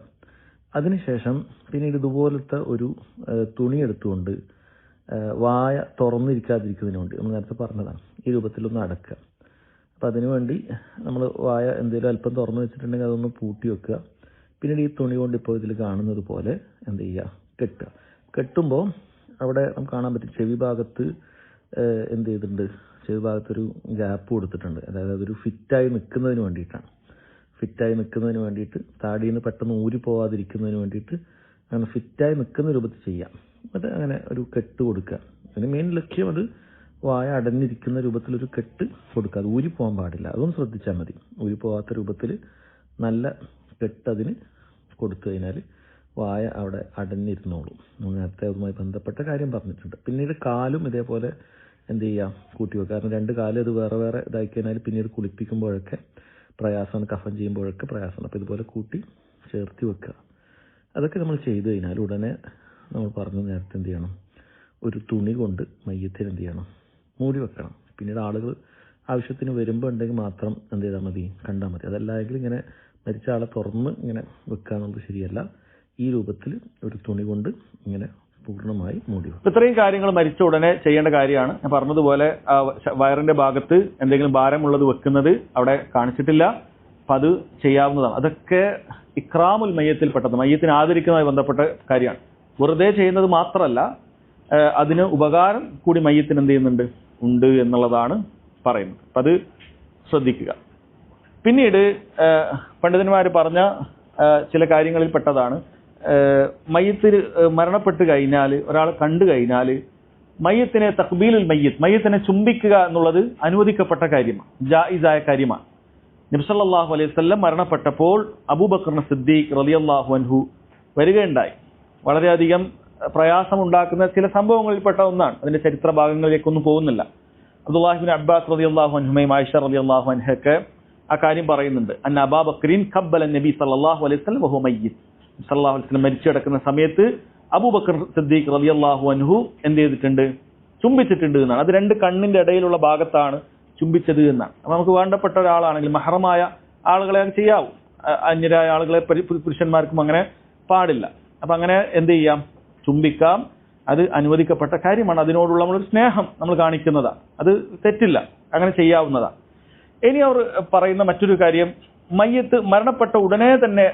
അതിനുശേഷം പിന്നീട് ഇതുപോലത്തെ ഒരു തുണി എടുത്തുകൊണ്ട് വായ തുറന്നിരിക്കാതിരിക്കുന്നതിന് വേണ്ടി നമ്മൾ നേരത്തെ പറഞ്ഞതാണ്, ഈ രൂപത്തിലൊന്ന് അടക്കുക. അപ്പോൾ അതിനുവേണ്ടി നമ്മൾ വായ എന്തെങ്കിലും അല്പം തുറന്നു വെച്ചിട്ടുണ്ടെങ്കിൽ അതൊന്ന് പൂട്ടി വെക്കുക. പിന്നീട് ഈ തുണി കൊണ്ട് ഇപ്പോൾ ഇതിൽ കാണുന്നത് പോലെ എന്ത് ചെയ്യുക, കെട്ടുക. കെട്ടുമ്പോൾ അവിടെ നമുക്ക് കാണാൻ പറ്റും ചെവി ഭാഗത്ത് എന്ത് ചെയ്തിട്ടുണ്ട്, ചെവി ഭാഗത്തൊരു ഗ്യാപ്പ് കൊടുത്തിട്ടുണ്ട്. അതായത് അതൊരു ഫിറ്റായി നിൽക്കുന്നതിന് വേണ്ടിയിട്ടാണ്. ഫിറ്റായി നിൽക്കുന്നതിന് വേണ്ടിയിട്ട്, താടിയിൽ നിന്ന് പെട്ടെന്ന് ഊരി പോവാതിരിക്കുന്നതിന് വേണ്ടിയിട്ട് അങ്ങനെ ഫിറ്റായി നിൽക്കുന്ന രൂപത്തിൽ ചെയ്യാം. എന്നിട്ട് അങ്ങനെ ഒരു കെട്ട് കൊടുക്കുക. അതിന് മെയിൻ ലക്ഷ്യം അത് വായ അടഞ്ഞിരിക്കുന്ന രൂപത്തിലൊരു കെട്ട് കൊടുക്കുക. അത് ഊരി പോകാൻ പാടില്ല. അതൊന്നും ശ്രദ്ധിച്ചാൽ മതി. ഊരി പോകാത്ത രൂപത്തിൽ നല്ല കെട്ടതിന് കൊടുത്തു കഴിഞ്ഞാൽ വായ അവിടെ അടഞ്ഞിരുന്നോളും. നേരത്തെ അതുമായി ബന്ധപ്പെട്ട കാര്യം പറഞ്ഞിട്ടുണ്ട്. പിന്നീട് കാലും ഇതേപോലെ എന്ത് ചെയ്യുക, കൂട്ടി വെക്കുക. കാരണം 2 കാലും അത് വേറെ വേറെ ഇതാക്കി കഴിഞ്ഞാൽ പിന്നീട് കുളിപ്പിക്കുമ്പോഴൊക്കെ പ്രയാസമാണ്, കഫൻ ചെയ്യുമ്പോഴൊക്കെ പ്രയാസമാണ്. അപ്പോൾ ഇതുപോലെ കൂട്ടി ചേർത്തി വെക്കുക. അതൊക്കെ നമ്മൾ ചെയ്തു കഴിഞ്ഞാൽ ഉടനെ നമ്മൾ പറഞ്ഞു നേരത്തെ എന്ത് ചെയ്യണം, ഒരു തുണി കൊണ്ട് മയ്യത്തിന് എന്ത് ചെയ്യണം, മൂടി വെക്കണം. പിന്നീട് ആളുകൾ ആവശ്യത്തിന് വരുമ്പോൾ ഉണ്ടെങ്കിൽ മാത്രം എന്ത് ചെയ്താൽ മതി, കണ്ടാൽ മതി. അതല്ലെങ്കിൽ ഇങ്ങനെ മരിച്ച ആളെ തുറന്ന് ഇങ്ങനെ വെക്കുക എന്നുള്ളത് ശരിയല്ല. ഈ രൂപത്തിൽ ഒരു തുണി കൊണ്ട് ഇങ്ങനെ പൂർണ്ണമായി മൂടി വെക്കും. ഇത്രയും കാര്യങ്ങൾ മരിച്ച ഉടനെ ചെയ്യേണ്ട കാര്യമാണ്. ഞാൻ പറഞ്ഞതുപോലെ വയറിന്റെ ഭാഗത്ത് എന്തെങ്കിലും ഭാരമുള്ളത് വെക്കുന്നത് അവിടെ കാണിച്ചിട്ടില്ല. അപ്പം അത് ചെയ്യാവുന്നതാണ്. അതൊക്കെ ഇക്രാമുൽ മയ്യത്തിൽപ്പെട്ടത്, മയ്യത്തിനെ ആദരിക്കുന്നതുമായി ബന്ധപ്പെട്ട കാര്യമാണ്. വെറുതെ ചെയ്യുന്നത് മാത്രമല്ല, അതിന് ഉപകാരം കൂടി മയ്യത്തിന് എന്ത് ചെയ്യുന്നുണ്ട്, ഉണ്ട് എന്നുള്ളതാണ് പറയുന്നത്. അപ്പം അത് ശ്രദ്ധിക്കുക. പിന്നീട് പണ്ഡിതന്മാർ പറഞ്ഞ ചില കാര്യങ്ങളിൽ പെട്ടതാണ്, മയ്യത്തിൽ മരണപ്പെട്ട് കഴിഞ്ഞാൽ, ഒരാൾ കണ്ടു കഴിഞ്ഞാൽ മയ്യത്തിനെ തഖ്ബീലുൽ മയ്യിത്ത്, മയ്യത്തിനെ ചുംബിക്കുക എന്നുള്ളത് അനുവദിക്കപ്പെട്ട കാര്യമാണ്, ജായിസായ കാര്യമാണ്. നബി സല്ലല്ലാഹു അലൈഹി വസല്ലം മരണപ്പെട്ടപ്പോൾ അബൂബക്കർ സിദ്ദീഖ് റളിയല്ലാഹു അൻഹു വരികയുണ്ടായി. വളരെയധികം പ്രയാസമുണ്ടാക്കുന്ന ചില സംഭവങ്ങളിൽപ്പെട്ട ഒന്നാണ്. അതിന്റെ ചരിത്ര ഭാഗങ്ങളിലേക്കൊന്നും പോകുന്നില്ല. അബ്ദുല്ലാഹി ഇബ്നു അബ്ബാസ് റളിയല്ലാഹു അൻഹുമയും ആയിഷ റളിയല്ലാഹു അൻഹയൊക്കെ ആ കാര്യം പറയുന്നുണ്ട്. അന്ന അബൂബക്കറിൻ ഖബ്ബല നബി സല്ലല്ലാഹു അലൈഹി വസല്ലം വഹുവ മയ്യിത്ത്. സല്ലല്ലാഹു അലൈഹി വസല്ലം മരിച്ചു കിടക്കുന്ന സമയത്ത് അബൂബക്കർ സിദ്ദീഖ് റളിയല്ലാഹു അൻഹു എന്ത് ചെയ്തിട്ടുണ്ട്? ചുംബിച്ചിട്ടുണ്ട് എന്നാണ്. അത് രണ്ട് കണ്ണിന്റെ ഇടയിലുള്ള ഭാഗത്താണ് ചുംബിച്ചത് എന്നാണ്. അപ്പൊ നമുക്ക് വേണ്ടപ്പെട്ട ഒരാളാണെങ്കിൽ മഹറമായ ആളുകളെ അത് ചെയ്യാവൂ, അന്യരായ ആളുകളെ പുരുഷന്മാർക്കും അങ്ങനെ പാടില്ല. അപ്പൊ അങ്ങനെ എന്ത് ചെയ്യാം? ചുംബിക്കാം. അത് അനുവദിക്കപ്പെട്ട കാര്യമാണ്. അതിനോടുള്ള നമ്മളൊരു സ്നേഹം നമ്മൾ കാണിക്കുന്നതാണ്. അത് തെറ്റില്ല, അങ്ങനെ ചെയ്യാവുന്നതാണ്. ഇനി അവർ പറയുന്ന മറ്റൊരു കാര്യം, മയ്യത്ത് മരണപ്പെട്ട ഉടനെ തന്നെ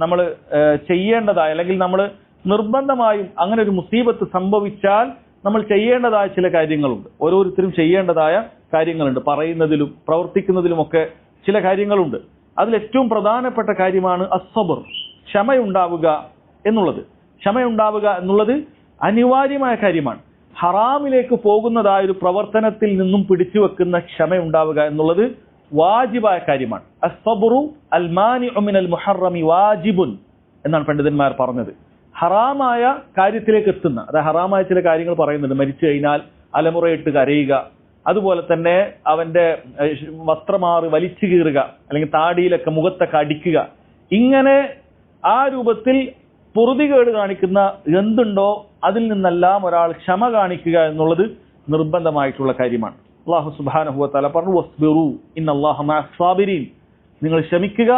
നമ്മൾ ചെയ്യേണ്ടതായ, അല്ലെങ്കിൽ നമ്മൾ നിർബന്ധമായും അങ്ങനെ ഒരു മുസീബത്ത് സംഭവിച്ചാൽ നമ്മൾ ചെയ്യേണ്ടതായ ചില കാര്യങ്ങളുണ്ട്. ഓരോരുത്തരും ചെയ്യേണ്ടതായ കാര്യങ്ങളുണ്ട്. പറയുന്നതിലും പ്രവർത്തിക്കുന്നതിലുമൊക്കെ ചില കാര്യങ്ങളുണ്ട്. അതിൽ ഏറ്റവും പ്രധാനപ്പെട്ട കാര്യമാണ് അസ്സബ്ർ, ക്ഷമയുണ്ടാവുക എന്നുള്ളത്. ക്ഷമയുണ്ടാവുക എന്നുള്ളത് അനിവാര്യമായ കാര്യമാണ്. ഹറാമിലേക്ക് പോകുന്നതായ ഒരു പ്രവർത്തനത്തിൽ നിന്നും പിടിച്ചു വെക്കുന്ന ക്ഷമയുണ്ടാവുക എന്നുള്ളത് വാജിബായ കാര്യമാണ്. അസ്സബ്റു അൽ മാനിഉ മിനൽ മുഹറമി വാജിബുൻ എന്നാണ് പണ്ഡിതന്മാർ പറഞ്ഞത്. ഹറാമായ കാര്യത്തിലേക്ക് എത്തുന്ന, അതായത് ഹറാമായ ചില കാര്യങ്ങൾ പറയുന്നുണ്ട്. മരിച്ചു കഴിഞ്ഞാൽ അലമുറയിട്ട് കരയുക, അതുപോലെ തന്നെ അവന്റെ വസ്ത്രമാറ് വലിച്ചു കീറുക, അല്ലെങ്കിൽ താടിയിലൊക്കെ മുഖത്തൊക്കെ അടിക്കുക, ഇങ്ങനെ ആ രൂപത്തിൽ പൊറുതികേട് കാണിക്കുന്ന എന്തുണ്ടോ അതിൽ നിന്നെല്ലാം ഒരാൾ ക്ഷമ കാണിക്കുക എന്നുള്ളത് നിർബന്ധമായിട്ടുള്ള കാര്യമാണ്. അല്ലാഹു സുബ്ഹാനഹു വ തആല പറഞ്ഞു, വസ്ബിറു ഇന്നല്ലാഹ മഅസ് സാബിരീൻ, നിങ്ങൾ ക്ഷമിക്കുക,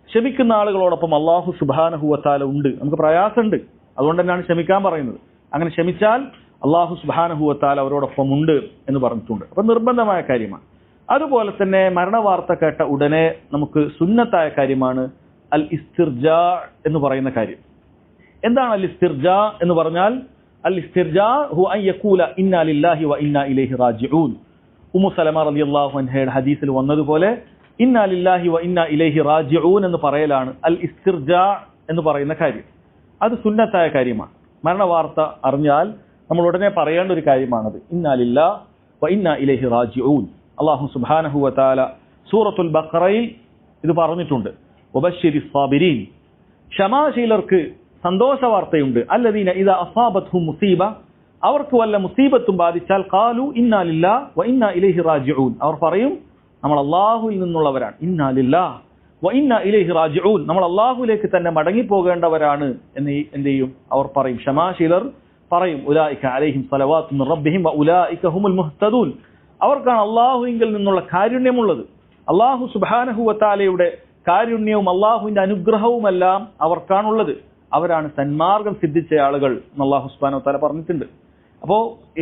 ക്ഷമിക്കുന്ന ആളുകളോടൊപ്പം അല്ലാഹു സുബ്ഹാനഹു വ തആല ഉണ്ട്. നമുക്ക് പ്രയാസമുണ്ട്, അതുകൊണ്ട് തന്നെയാണ് ക്ഷമിക്കാൻ പറയുന്നത്. അങ്ങനെ ക്ഷമിച്ചാൽ അല്ലാഹു സുബ്ഹാനഹു വ തആല അവരോടൊപ്പം ഉണ്ട് എന്ന് പറഞ്ഞിട്ടുണ്ട്. അപ്പൊ നിർബന്ധമായ കാര്യമാണ്. അതുപോലെ തന്നെ മരണവാർത്ത കേട്ട ഉടനെ നമുക്ക് സുന്നത്തായ കാര്യമാണ് അൽ ഇസ്തിർജാ എന്ന് പറയുന്ന കാര്യം. എന്താണ് അൽ ഇസ്തിർജാ എന്ന് പറഞ്ഞാൽ? അൽ ഇസ്തിർജാ ഹുവ അൻ യഖൂല ഇന്നാ ലില്ലാഹി വ ഇന്നാ ഇലൈഹി റാജിഊൻ. ഉമ്മു സലമ റളിയല്ലാഹു അൻഹയുടെ ഹദീസിൽ വന്നതുപോലെ ഇന്നാ ലില്ലാഹി വ ഇന്നാ ഇലൈഹി റാജിഊൻ എന്ന് പറയലാണ് അൽ ഇസ്തിർജാ എന്ന് പറയുന്ന കാര്യം. അത് സുന്നത്തായ കാര്യമാണ്. മരണവാർത്ത അറിഞ്ഞാൽ നമ്മൾ ഉടനെ പറയേണ്ട ഒരു കാര്യമാണത്. ഇന്നാ ലില്ലാഹി വ ഇന്നാ ഇലൈഹി റാജിഊൻ. അല്ലാഹു സുബ്ഹാനഹു വ തആല സൂറത്തുൽ ബഖറയിൽ ഇത് പറഞ്ഞിട്ടുണ്ട്. വബശ്ശിരിസ് സാബിരീൻ, ക്ഷമാശീലർക്ക് സന്തോഷ വാർത്തയുണ്ട്. അല്ലദീന ഇദാ അസാബത്ഹും മുസീബ, അവർക്ക് വല്ല മുസീബത്തും ബാധിച്ചാൽ ഖാലു ഇന്നാ ലില്ലാഹി വ ഇന്നാ ഇലൈഹി റാജിഊൻ, അവർ പറയും നമ്മൾ അല്ലാഹുവിൽ നിന്നുള്ളവരാണ്. ഇന്നാ ലില്ലാഹി വ ഇന്നാ ഇലൈഹി റാജിഊൻ, നമ്മൾ അല്ലാഹുവിലേക്ക് തന്നെ മടങ്ങി പോകേണ്ടവരാണ് എന്ന് എന്ത് ചെയ്യും? അവർ പറയും. ക്ഷമാശീലർ പറയും. ഉലൈക അലൈഹിം സ്വലവാത്തു മിർ റബ്ബിഹിം വ ഉലൈക ഹുമുൽ മുഹ്തദൂൻ, അവർക്കാണ് അല്ലാഹുവിൽ നിന്നുള്ള കാരുണ്യമുള്ളത്. അല്ലാഹു സുബ്ഹാനഹു വ തആലയുടെ കാരുണ്യവും അല്ലാഹുവിന്റെ അനുഗ്രഹവുമെല്ലാം അവർക്കാണുള്ളത്. അവരാണ് സന്മാർഗം സിദ്ധിച്ച ആളുകൾ എന്ന് അല്ലാഹു സുബ്ഹാനഹു വ തആല പറഞ്ഞിട്ടുണ്ട്. അപ്പോ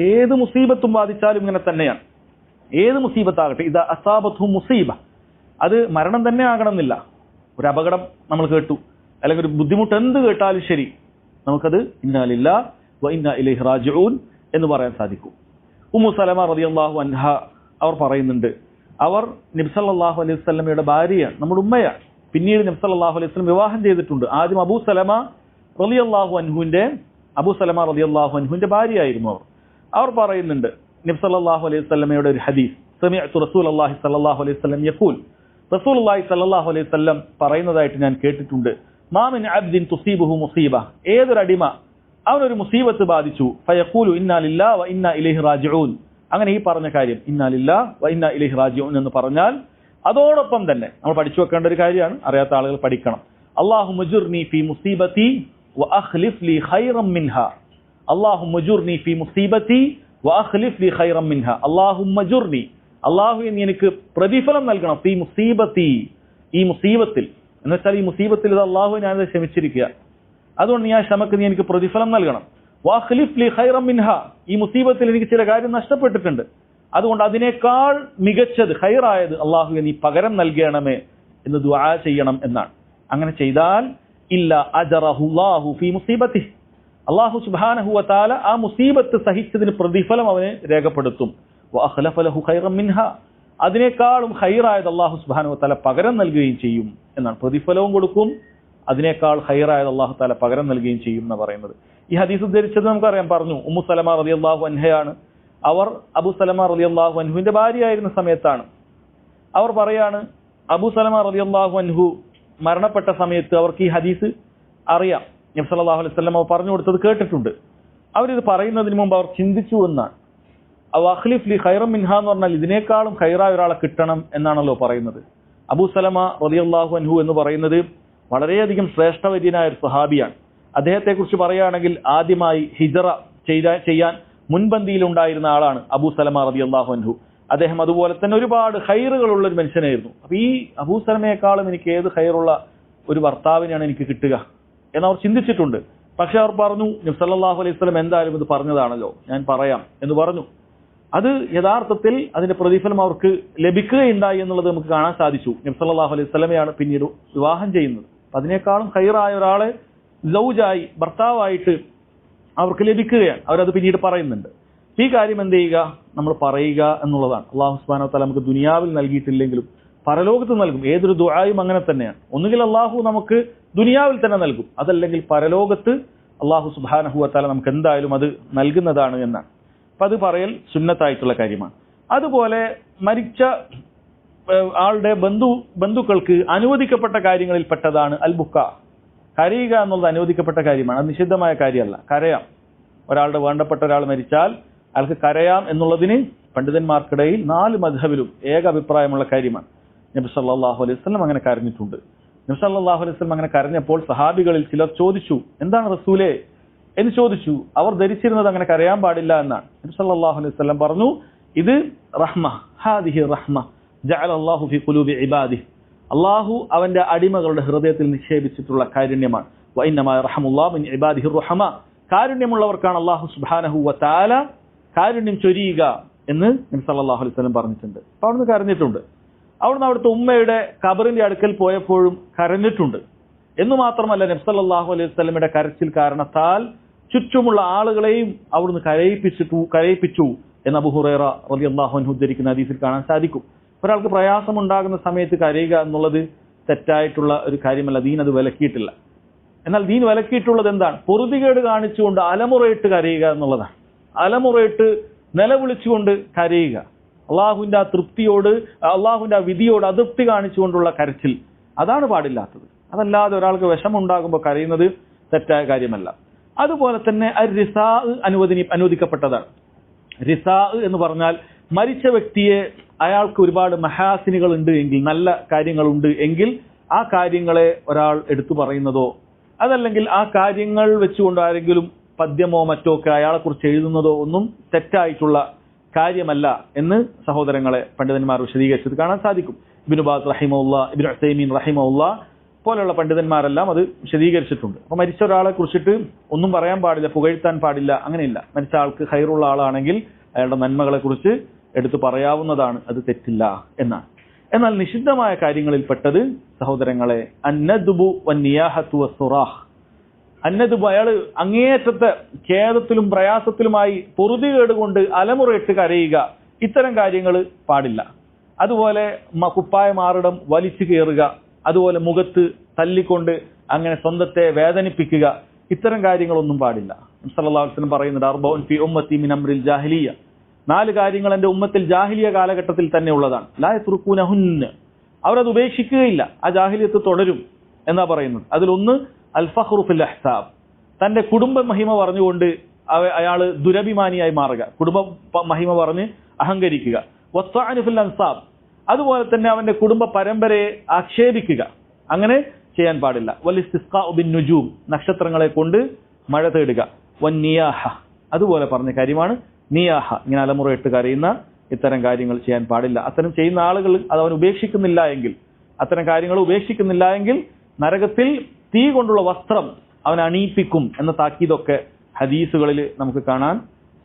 ഏത് മുസീബത്തും ബാധിച്ചാലും ഇങ്ങനെ തന്നെയാണ്. ഏത് മുസീബത്താകട്ടെ, ഇദാ അസാബത്ഹും മുസീബ, അത് മരണം തന്നെ ആകണമെന്നില്ല. ഒരു അപകടം നമ്മൾ കേട്ടു, അല്ലെങ്കിൽ ഒരു ബുദ്ധിമുട്ട് എന്ത് കേട്ടാലും ശരി, നമുക്കത് ഇന്നാ ലില്ലാഹി വ ഇന്നാ ഇലൈഹി റാജിഊൻ എന്ന് പറയാൻ സാധിക്കും. ഉമ്മു സലമ റളിയല്ലാഹു അൻഹ അവർ പറയുന്നുണ്ട്, അവർ നബി സല്ലല്ലാഹു അലൈഹി വസല്ലമയുടെ ഭാര്യയാണ്, നമ്മുടെ ഉമ്മയാണ്. പിന്നീട് നബി സല്ലല്ലാഹു അലൈഹി വസല്ലം വിവാഹം ചെയ്തിട്ടുണ്ട്. ആദ്യം അബൂ സലമ റളിയല്ലാഹു അൻഹുവിന്റെ ഭാര്യയായിരുന്നു അവർ. അവർ പറയുന്നുണ്ട് നബി സല്ലല്ലാഹു അലൈഹി വസല്ലമയുടെ ഒരു ഹദീസ്, സമിഅ്തു റസൂലല്ലാഹി സല്ലല്ലാഹു അലൈഹി വസല്ലം യഖൂൽ, റസൂലുള്ളാഹി സല്ലല്ലാഹു അലൈഹി വസല്ലം പറയുന്നതായിട്ട് ഞാൻ കേട്ടിട്ടുണ്ട്. മാ മിൻ അബ്ദിൻ തുസീബുഹു മുസീബ, ഏതൊരു അടിമ അവനൊരു മുസീബത്ത് ബാധിച്ചു, ഫയഖൂലു ഇന്നാ ലില്ലാഹി വ ഇന്നാ ഇലൈഹി റാജിഊൻ, അങ്ങനെ ഈ പറഞ്ഞ കാര്യം ഇന്നാ ലില്ലാഹി വ ഇന്നാ ഇലൈഹി റാജിഊൻ എന്ന് പറഞ്ഞാൽ അതോടൊപ്പം തന്നെ നമ്മൾ പഠിച്ചു വെക്കേണ്ട ഒരു കാര്യമാണ്, അറിയാത്ത ആളുകൾ പഠിക്കണം. അല്ലാഹുമ്മ ജുർനി ഫീ മുസീബതി വ അഖ്ലിഫ് ലി ഖൈറൻ മിൻഹാ, അല്ലാഹുമ്മ ജുർനി ഫീ മുസീബതി വ അഖ്ലിഫ് ലി ഖൈറൻ മിൻഹാ, അല്ലാഹുമ്മ ജുർനി, അല്ലാഹുവേ നീ എനിക്ക് പ്രതിഫലം നൽകണം, ഫീ മുസീബതി, ഈ മുസീബത്തിൽ എന്ന് വെച്ചാൽ ഈ മുസീബത്തിൽ ഇത് അല്ലാഹുവേ ഞാനത് ക്ഷമിച്ചിരിക്കുക, അതുകൊണ്ട് നീ ആ ക്ഷമക്ക് നീ എനിക്ക് പ്രതിഫലം നൽകണം. വ അഖ്ലിഫ് ലി ഖൈറൻ മിൻഹാ, ഈ മുസീബത്തിൽ എനിക്ക് ചില കാര്യം നഷ്ടപ്പെട്ടിട്ടുണ്ട്, അതുകൊണ്ട് അതിനേക്കാൾ മികച്ചത് ഖൈറായത് അല്ലാഹുവേ നീ പകരം നൽകണമേ എന്ന് ദുആ ചെയ്യണം എന്നാണ്. അങ്ങനെ ചെയ്താൽ ഇല്ല അജറഹുല്ലാഹു ഫീ മുസീബതി, അല്ലാഹു സുബ്ഹാനഹു വ തആല ആ മുസീബത്ത് സഹിച്ചതിന് പ്രതിഫലം അവനെ രേഖപ്പെടുത്തും. വ അഖ്ലഫ ലഹു ഖൈറൻ മിൻഹാ, അതിനേക്കാളും ഖൈറായത് അല്ലാഹു സുബ്ഹാനഹു വ തആല പകരം നൽകുകയും ചെയ്യും എന്നാണ്. പ്രതിഫലവും കൊടുക്കും, അതിനേക്കാൾ ഖൈറായത് അല്ലാഹു തആല പകരം നൽകുകയും ചെയ്യും എന്ന് പറയുന്നത്. ഈ ഹദീസ് ഉദ്ധരിച്ചത് നമുക്കറിയാം, പറഞ്ഞു ഉമ്മു സലമ റളിയല്ലാഹു അൻഹയാണ് അവർ അബൂ സലമ റളിയല്ലാഹു അൻഹുവിന്റെ ഭാര്യയായിരുന്ന സമയത്താണ്. അവർ പറയാണ്, അബൂ സലമ റളിയല്ലാഹു അൻഹു മരണപ്പെട്ട സമയത്ത് അവർക്ക് ഈ ഹദീസ് അറിയാം, നബി സല്ലല്ലാഹു അലൈഹി വസല്ലം അവർ പറഞ്ഞു കൊടുത്തത് കേട്ടിട്ടുണ്ട്. അവരിത് പറയുന്നതിന് മുമ്പ് അവർ ചിന്തിച്ചു എന്നാണ്. അഖ്ലിഫ് ലി ഖൈറൻ മിൻഹാ എന്ന് പറഞ്ഞാൽ ഇതിനേക്കാളും ഖൈറായ ഒരാളെ കിട്ടണം എന്നാണല്ലോ പറയുന്നത്. അബൂ സലമ റളിയല്ലാഹു അൻഹു എന്ന് പറയുന്നത് വളരെയധികം ശ്രേഷ്ഠവര്യനായ ഒരു സ്വഹാബിയാണ്. അദ്ദേഹത്തെക്കുറിച്ച് പറയുകയാണെങ്കിൽ ആദ്യമായി ഹിജറ ചെയ്യാൻ മുൻപന്തിയിലുണ്ടായിരുന്ന ആളാണ് അബൂ സലമ റളിയല്ലാഹു അൻഹു. അദ്ദേഹം അതുപോലെ തന്നെ ഒരുപാട് ഖൈറുകളുള്ള ഒരു മനുഷ്യനായിരുന്നു. അപ്പൊ ഈ അബൂ സലമയെക്കാളും എനിക്ക് ഏത് ഖൈറുള്ള ഒരു ഭർത്താവിനെയാണ് എനിക്ക് കിട്ടുക എന്നവർ ചിന്തിച്ചിട്ടുണ്ട്. പക്ഷെ അവർ പറഞ്ഞു, നബി സല്ലല്ലാഹു അലൈഹി വസല്ലം എന്തായാലും ഇത് പറഞ്ഞതാണല്ലോ, ഞാൻ പറയാം എന്ന് പറഞ്ഞു. അത് യഥാർത്ഥത്തിൽ അതിന്റെ പ്രതിഫലം അവർക്ക് ലഭിക്കുകയുണ്ടായി എന്നുള്ളത് നമുക്ക് കാണാൻ സാധിച്ചു. നബി സല്ലല്ലാഹു അലൈഹി വസല്ലമയാണ് പിന്നീട് വിവാഹം ചെയ്യുന്നത്. അതിനേക്കാളും ഖൈറായ ഒരാളെ സൗജായി ഭർത്താവായിട്ട് അവർക്ക് ലഭിക്കുകയാണ്. അവരത് പിന്നീട് പറയുന്നുണ്ട്. ഈ കാര്യം എന്ത് ചെയ്യുക, നമ്മൾ പറയുക എന്നുള്ളതാണ്. അല്ലാഹു സുബ്ഹാനഹു വ തആല നമുക്ക് ദുനിയാവിൽ നൽകിയിട്ടില്ലെങ്കിലും പരലോകത്ത് നൽകും. ഏതൊരു ദുആയും അങ്ങനെ തന്നെയാണ്. ഒന്നുകിൽ അള്ളാഹു നമുക്ക് ദുനിയാവിൽ തന്നെ നൽകും, അതല്ലെങ്കിൽ പരലോകത്ത് അള്ളാഹു സുബ്ഹാനഹു വ തആല നമുക്ക് എന്തായാലും അത് നൽകുന്നതാണ് എന്നാണ്. അപ്പൊ അത് പറയൽ സുന്നത്തായിട്ടുള്ള കാര്യമാണ്. അതുപോലെ മരിച്ച ആളുടെ ബന്ധുക്കൾക്ക് അനുവദിക്കപ്പെട്ട കാര്യങ്ങളിൽ പെട്ടതാണ് അൽ ബുക്ക. കരയുക എന്നുള്ളത് അനുവദിക്കപ്പെട്ട കാര്യമാണ്, അത് നിഷിദ്ധമായ കാര്യമല്ല. കരയാം. ഒരാളുടെ വേണ്ടപ്പെട്ട ഒരാൾ മരിച്ചാൽ അയാൾക്ക് കരയാം എന്നുള്ളതിന് പണ്ഡിതന്മാർക്കിടയിൽ 4 മദ്ഹബിലും ഏക അഭിപ്രായമുള്ള കാര്യമാണ്. നബി സല്ലല്ലാഹു അലൈഹി വസല്ലം അങ്ങനെ കരഞ്ഞിട്ടുണ്ട്. നബി സല്ലല്ലാഹു അലൈഹി വസല്ലം അങ്ങനെ കരഞ്ഞപ്പോൾ സഹാബികളിൽ ചിലർ ചോദിച്ചു, എന്താണ് റസൂലേ എന്ന് ചോദിച്ചു. അവർ ധരിച്ചിരുന്നത് അങ്ങനെ കരയാൻ പാടില്ല എന്നാണ്. നബി സല്ലല്ലാഹു അലൈഹി വസല്ലം പറഞ്ഞു, ഇത് റഹ്മ, ഹാദിഹി റഹ്മ ജഅല അല്ലാഹു ഫീ ഖുലൂബി ഇബാദിഹി, അല്ലാഹു അവന്റെ അടിമകളുടെ ഹൃദയത്തിൽ നിക്ഷേപിച്ചിട്ടുള്ള കാരുണ്യമാണ്. വ ഇന്നമാ യർഹമുല്ലാഹു മിൻ ഇബാദിഹി റഹമ, കാരുണ്യമുള്ളവർക്കാണ് അല്ലാഹു സുബ്ഹാനഹു വ തആല കാരുണ്യം ചൊരിയുക എന്ന് നബി സല്ലല്ലാഹു അലൈഹി വസല്ലം പറഞ്ഞിട്ടുണ്ട്. അപ്പോൾ അവിടുന്ന് കരഞ്ഞിട്ടുണ്ട്. അവിടുന്ന് അവിടുത്തെ ഉമ്മയുടെ ഖബറിന്റെ അടുക്കൽ പോയപ്പോഴും കരഞ്ഞിട്ടുണ്ട്. എന്ന് മാത്രമല്ല, നബി സല്ലല്ലാഹു അലൈഹി വസല്ലമയുടെ കരച്ചിൽ കാരണത്താൽ ചുറ്റുമുള്ള ആളുകളെയും അവിടുന്ന് കരയിപ്പിച്ചു എന്ന് അബൂ ഹുറൈറ റളിയല്ലാഹു അൻഹു ഉദ്ധരിക്കുന്ന ഹദീസിൽ കാണാൻ സാധിക്കും. ഒരാൾക്ക് പ്രയാസം ഉണ്ടാകുന്ന സമയത്ത് കരയുക എന്നുള്ളത് തെറ്റായിട്ടുള്ള ഒരു കാര്യമല്ല. ദീൻ അത് വിലക്കിയിട്ടില്ല. എന്നാൽ ദീൻ വിലക്കിയിട്ടുള്ളത് എന്താണ്? പൊറുതികേട് കാണിച്ചുകൊണ്ട് അലമുറയിട്ട് കരയുക എന്നുള്ളതാണ്. അലമുറയിട്ട് നിലവിളിച്ചുകൊണ്ട് കരയുക, അള്ളാഹുവിന്റെ ആ തൃപ്തിയോട്, അള്ളാഹുവിന്റെ ആ വിധിയോട് അതൃപ്തി കാണിച്ചുകൊണ്ടുള്ള കരച്ചിൽ, അതാണ് പാടില്ലാത്തത്. അതല്ലാതെ ഒരാൾക്ക് വിഷമുണ്ടാകുമ്പോൾ കരയുന്നത് തെറ്റായ കാര്യമല്ല. അതുപോലെ തന്നെ റിസാ അനുവദിക്കപ്പെട്ടതാണ്. റിസാ എന്ന് പറഞ്ഞാൽ മരിച്ച വ്യക്തിയെ അയാൾക്ക് ഒരുപാട് മഹാസിനുകൾ ഉണ്ട് എങ്കിൽ, നല്ല കാര്യങ്ങളുണ്ട് എങ്കിൽ ആ കാര്യങ്ങളെ ഒരാൾ എടുത്തു പറയുന്നതോ അതല്ലെങ്കിൽ ആ കാര്യങ്ങൾ വെച്ചുകൊണ്ട് ആരെങ്കിലും പദ്യമോ മറ്റോ ഒക്കെ അയാളെക്കുറിച്ച് എഴുതുന്നതോ ഒന്നും തെറ്റായിട്ടുള്ള കാര്യമല്ല എന്ന് സഹോദരങ്ങളെ പണ്ഡിതന്മാർ വിശദീകരിച്ചത് കാണാൻ സാധിക്കും. ഇബ്നു ബാസ് റഹിമഹുല്ലാ, ഇബ്നു ഉസൈമീൻ റഹിമഹുല്ലാ പോലെയുള്ള പണ്ഡിതന്മാരെല്ലാം അത് വിശദീകരിച്ചിട്ടുണ്ട്. അപ്പൊ മരിച്ച ഒരാളെ കുറിച്ചിട്ട് ഒന്നും പറയാൻ പാടില്ല, പുകഴ്ത്താൻ പാടില്ല, അങ്ങനെയില്ല. മരിച്ച ആൾക്ക് ഖൈറുള്ള ആളാണെങ്കിൽ അയാളുടെ നന്മകളെ കുറിച്ച് എടുത്തു പറയാവുന്നതാണ്, അത് തെറ്റില്ല എന്നാണ്. എന്നാൽ നിഷിദ്ധമായ കാര്യങ്ങളിൽ പെട്ടത് സഹോദരങ്ങളെ അന്നദുബു വന്നിയാഹത്തു വസ്സുറാഹ്. അന്നദുബു, അയാൾ അങ്ങേയറ്റത്തെ ഖേദത്തിലും പ്രയാസത്തിലുമായി പൊറുതികേട് കൊണ്ട് അലമുറയിട്ട് കരയുക, ഇത്തരം കാര്യങ്ങൾ പാടില്ല. അതുപോലെ കുപ്പായ മാറിടം വലിച്ചു കയറുക, അതുപോലെ മുഖത്ത് തല്ലിക്കൊണ്ട് അങ്ങനെ സ്വന്തത്തെ വേദനിപ്പിക്കുക, ഇത്തരം കാര്യങ്ങളൊന്നും പാടില്ല. സല്ലല്ലാഹു അലൈഹി വസല്ലം പറയുന്നുണ്ട്, അർബഉൻ ഫീ ഉമ്മത്തി മിൻ അംറിൽ ജാഹിലിയ്യ, 4 കാര്യങ്ങൾ എന്റെ ഉമ്മത്തിൽ ജാഹിലിയ കാലഘട്ടത്തിൽ തന്നെ ഉള്ളതാണ്. ലാ യത്റുകൂനഹുന്ന, അവരത് ഉപേക്ഷിക്കുകയില്ല, ആ ജാഹിലിയത്ത് തുടരും എന്നാ പറയുന്നത്. അതിലൊന്ന് അൽ ഫഖ്റു ഫിൽ അഹ്സാബ്, തന്റെ കുടുംബ മഹിമ പറഞ്ഞുകൊണ്ട് അയാൾ ദുരഭിമാനിയായി മാറുക, കുടുംബ മഹിമ പറഞ്ഞ് അഹങ്കരിക്കുക. വസ്തഅനു ഫിൽ അൻസാബ്, അതുപോലെ തന്നെ അവന്റെ കുടുംബ പരമ്പരയെ ആക്ഷേപിക്കുക, അങ്ങനെ ചെയ്യാൻ പാടില്ല. വൽ ഇസ്തിസ്ഖാഉ ബിൻ നുജൂം, നക്ഷത്രങ്ങളെ കൊണ്ട് മഴ തേടുക. വന്നിയാഹ, അതുപോലെ പറഞ്ഞ കാര്യമാണ് നിയാഹ, ഇങ്ങനെ അലമുറയിട്ട് കരയുന്ന ഇത്തരം കാര്യങ്ങൾ ചെയ്യാൻ പാടില്ല. അത്തരം ചെയ്യുന്ന ആളുകൾ അത് അവൻ ഉപേക്ഷിക്കുന്നില്ല എങ്കിൽ, അത്തരം കാര്യങ്ങൾ ഉപേക്ഷിക്കുന്നില്ല എങ്കിൽ നരകത്തിൽ തീ കൊണ്ടുള്ള വസ്ത്രം അവൻ അണിയിപ്പിക്കും എന്ന താക്കീതൊക്കെ ഹദീസുകളിൽ നമുക്ക് കാണാൻ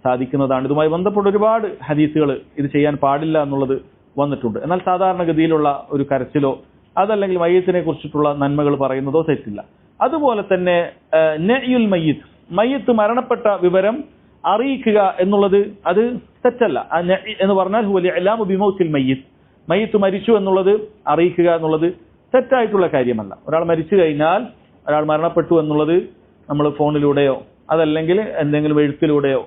സാധിക്കുന്നതാണ്. ഇതുമായി ബന്ധപ്പെട്ട ഒരുപാട് ഹദീസുകൾ ഇത് ചെയ്യാൻ പാടില്ല എന്നുള്ളത് വന്നിട്ടുണ്ട്. എന്നാൽ സാധാരണഗതിയിലുള്ള ഒരു കരച്ചിലോ അതല്ലെങ്കിൽ മയ്യത്തിനെ കുറിച്ചിട്ടുള്ള നന്മകൾ പറയുന്നതോ തെറ്റില്ല. അതുപോലെ തന്നെ നഅ്യുൽ മയ്യിത്ത്, മയ്യത്ത് മരണപ്പെട്ട വിവരം അറിയിക്കുക എന്നുള്ളത് അത് തെറ്റല്ല. എന്ന് പറഞ്ഞാൽ ഹുവൽ ഇഅ്ലാമു ബിമൗത്തിൽ മയ്യിത്ത്, മയ്യത്ത് മരിച്ചു എന്നുള്ളത് അറിയിക്കുക എന്നുള്ളത് തെറ്റായിട്ടുള്ള കാര്യമല്ല. ഒരാൾ മരിച്ചു കഴിഞ്ഞാൽ, ഒരാൾ മരണപ്പെട്ടു എന്നുള്ളത് നമ്മൾ ഫോണിലൂടെയോ അതല്ലെങ്കിൽ എന്തെങ്കിലും എഴുത്തിലൂടെയോ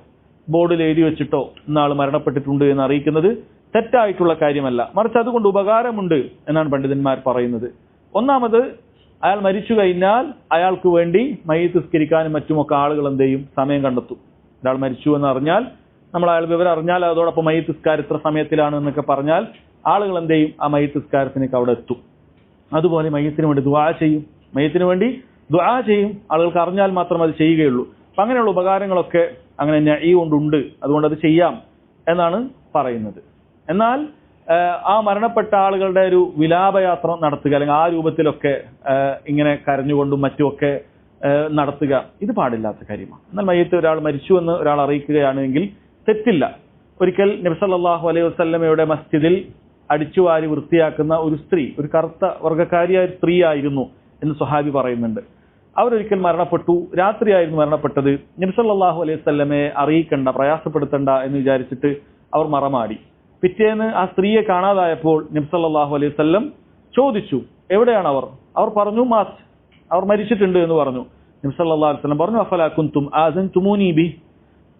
ബോർഡിൽ എഴുതി വെച്ചിട്ടോ ഇന്നാൾ മരണപ്പെട്ടിട്ടുണ്ട് എന്ന് അറിയിക്കുന്നത് തെറ്റായിട്ടുള്ള കാര്യമല്ല, മറിച്ച് അതുകൊണ്ട് ഉപകാരമുണ്ട് എന്നാണ് പണ്ഡിതന്മാർ പറയുന്നത്. ഒന്നാമത്, അയാൾ മരിച്ചു കഴിഞ്ഞാൽ അയാൾക്ക് വേണ്ടി മയ്യിത്ത് നിസ്കരിക്കാനും മറ്റുമൊക്കെ ആളുകൾ എന്ത് ചെയ്യും, സമയം കണ്ടെത്തും. ഒരാൾ മരിച്ചു എന്ന് അറിഞ്ഞാൽ, നമ്മൾ അയാൾ വിവരം അറിഞ്ഞാൽ അതോടൊപ്പം മയ്യിത്ത് നിസ്കാരം ഇത്ര സമയത്തിലാണ് എന്നൊക്കെ പറഞ്ഞാൽ ആളുകൾ എന്ത് ചെയ്യും, ആ മയ്യിത്ത് നിസ്കാരത്തിനൊക്കെ അവിടെ എത്തും. അതുപോലെ മയ്യിത്തിന് വേണ്ടി ദുആ ചെയ്യും, മയ്യിത്തിന് വേണ്ടി ദുആ ചെയ്യും. ആളുകൾക്ക് അറിഞ്ഞാൽ മാത്രം അത് ചെയ്യുകയുള്ളൂ. അപ്പം അങ്ങനെയുള്ള ഉപകാരങ്ങളൊക്കെ അങ്ങനെ നഈ കൊണ്ടുണ്ട്, അതുകൊണ്ട് അത് ചെയ്യാം എന്നാണ് പറയുന്നത്. എന്നാൽ ആ മരണപ്പെട്ട ആളുകളുടെ ഒരു വിലാപയാത്ര നടത്തുക, അല്ലെങ്കിൽ ആ രൂപത്തിലൊക്കെ ഇങ്ങനെ കരഞ്ഞുകൊണ്ടും മറ്റുമൊക്കെ നടത്തുക, ഇത് പാടില്ലാത്ത കാര്യമാണ്. എന്നാൽ മയ്യിത്ത് ഒരാൾ മരിച്ചു എന്ന് ഒരാൾ അറിയിക്കുകയാണെങ്കിൽ തെറ്റില്ല. ഒരിക്കൽ നബി സല്ലല്ലാഹു അലൈഹി വസല്ലമയുടെ മസ്ജിദിൽ അടിച്ചുവാരി വൃത്തിയാക്കുന്ന ഒരു സ്ത്രീ, ഒരു കറുത്ത വർഗ്ഗക്കാരിയായ സ്ത്രീ ആയിരുന്നു എന്ന് സ്വഹാബി പറയുന്നുണ്ട്. അവരൊരിക്കൽ മരണപ്പെട്ടു, രാത്രിയായിരുന്നു മരണപ്പെട്ടത്. നബി സല്ലല്ലാഹു അലൈഹി വസല്ലമയെ അറിയിക്കണ്ട, പ്രയാസപ്പെടുത്തണ്ട എന്ന് വിചാരിച്ചിട്ട് അവർ മറമാടി. പിറ്റേന്ന് ആ സ്ത്രീയെ കാണാതായപ്പോൾ നബി സല്ലല്ലാഹു അലൈഹി വസല്ലം ചോദിച്ചു, എവിടെയാണ് അവർ? അവർ പറഞ്ഞു, മാത്, അവർ മരിച്ചിട്ടുണ്ട് എന്ന് പറഞ്ഞു. നബി സല്ലല്ലാഹു അലൈഹി വസല്ലം പറഞ്ഞു, അഫലാ കുൻതും ആസൻതുമൂനി ബി,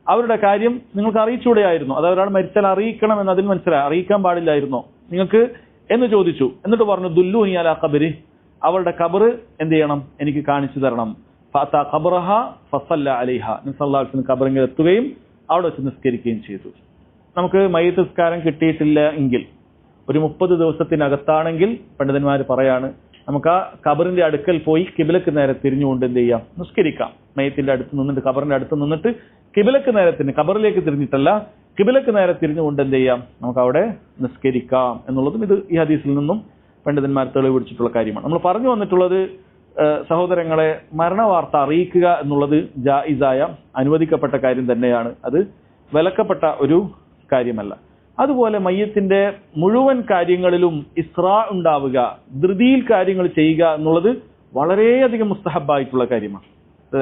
അവരുടെ കാര്യം നിങ്ങൾക്ക് അറിയിച്ചുകൂടെയായിരുന്നു? അത് ഒരാൾ മരിച്ചാൽ അറിയിക്കണം എന്ന് അതിൽ മനസ്സിലായി, അറിയിക്കാൻ പാടില്ലായിരുന്നോ നിങ്ങൾക്ക് എന്ന് ചോദിച്ചു. എന്നിട്ട് പറഞ്ഞു, ദുല്ലൂനി അലാ ഖബരി, അവളുടെ ഖബറ് എന്ത് ചെയ്യണം, എനിക്ക് കാണിച്ചു തരണം. ഫഅതാ ഖബറഹ ഫസല്ല അലൈഹ, നബി സല്ലല്ലാഹു അലൈഹി വസല്ലം ഖബറിൽ എത്തുകയും അവിടെ വെച്ച് നിസ്കരിക്കുകയും ചെയ്തു. നമുക്ക് മയ്യിത്ത് നിസ്കാരം കിട്ടിയിട്ടില്ല എങ്കിൽ, ഒരു 30 ദിവസത്തിനകത്താണെങ്കിൽ പണ്ഡിതന്മാർ പറയാണ്, നമുക്ക് ആ ഖബറിന്റെ അടുക്കൽ പോയി കിബിലക്ക് നേരെ തിരിഞ്ഞുകൊണ്ട് എന്ത് ചെയ്യാം, നിസ്കരിക്കാം. മയ്യിത്തിന്റെ അടുത്ത് നിന്നിട്ട്, ഖബറിന്റെ അടുത്ത് നിന്നിട്ട് കിബിലക്ക് നേരെ തിരിഞ്ഞ്, ഖബറിലേക്ക് തിരിഞ്ഞിട്ടല്ല, കിബിലക്ക് നേരെ തിരിഞ്ഞുകൊണ്ട് എന്ത് ചെയ്യാം, നമുക്ക് അവിടെ നിസ്കരിക്കാം എന്നുള്ളതും ഇത് ഈ ഹദീസിൽ നിന്നും പണ്ഡിതന്മാർ തെളിവ് പിടിച്ചിട്ടുള്ള കാര്യമാണ്. നമ്മൾ പറഞ്ഞു വന്നിട്ടുള്ളത്, സഹോദരങ്ങളെ, മരണവാർത്ത അറിയിക്കുക എന്നുള്ളത് ജായിസായ അനുവദിക്കപ്പെട്ട കാര്യം തന്നെയാണ്. അത് വിലക്കപ്പെട്ട ഒരു കാര്യമല്ല. അതുപോലെ മയ്യത്തിന്റെ മുഴുവൻ കാര്യങ്ങളിലും ഇസ്റാ ഉണ്ടാവുക, ധൃതിയിൽ കാര്യങ്ങൾ ചെയ്യുക എന്നുള്ളത് വളരെയധികം മുസ്തഹബായിട്ടുള്ള കാര്യമാണ്.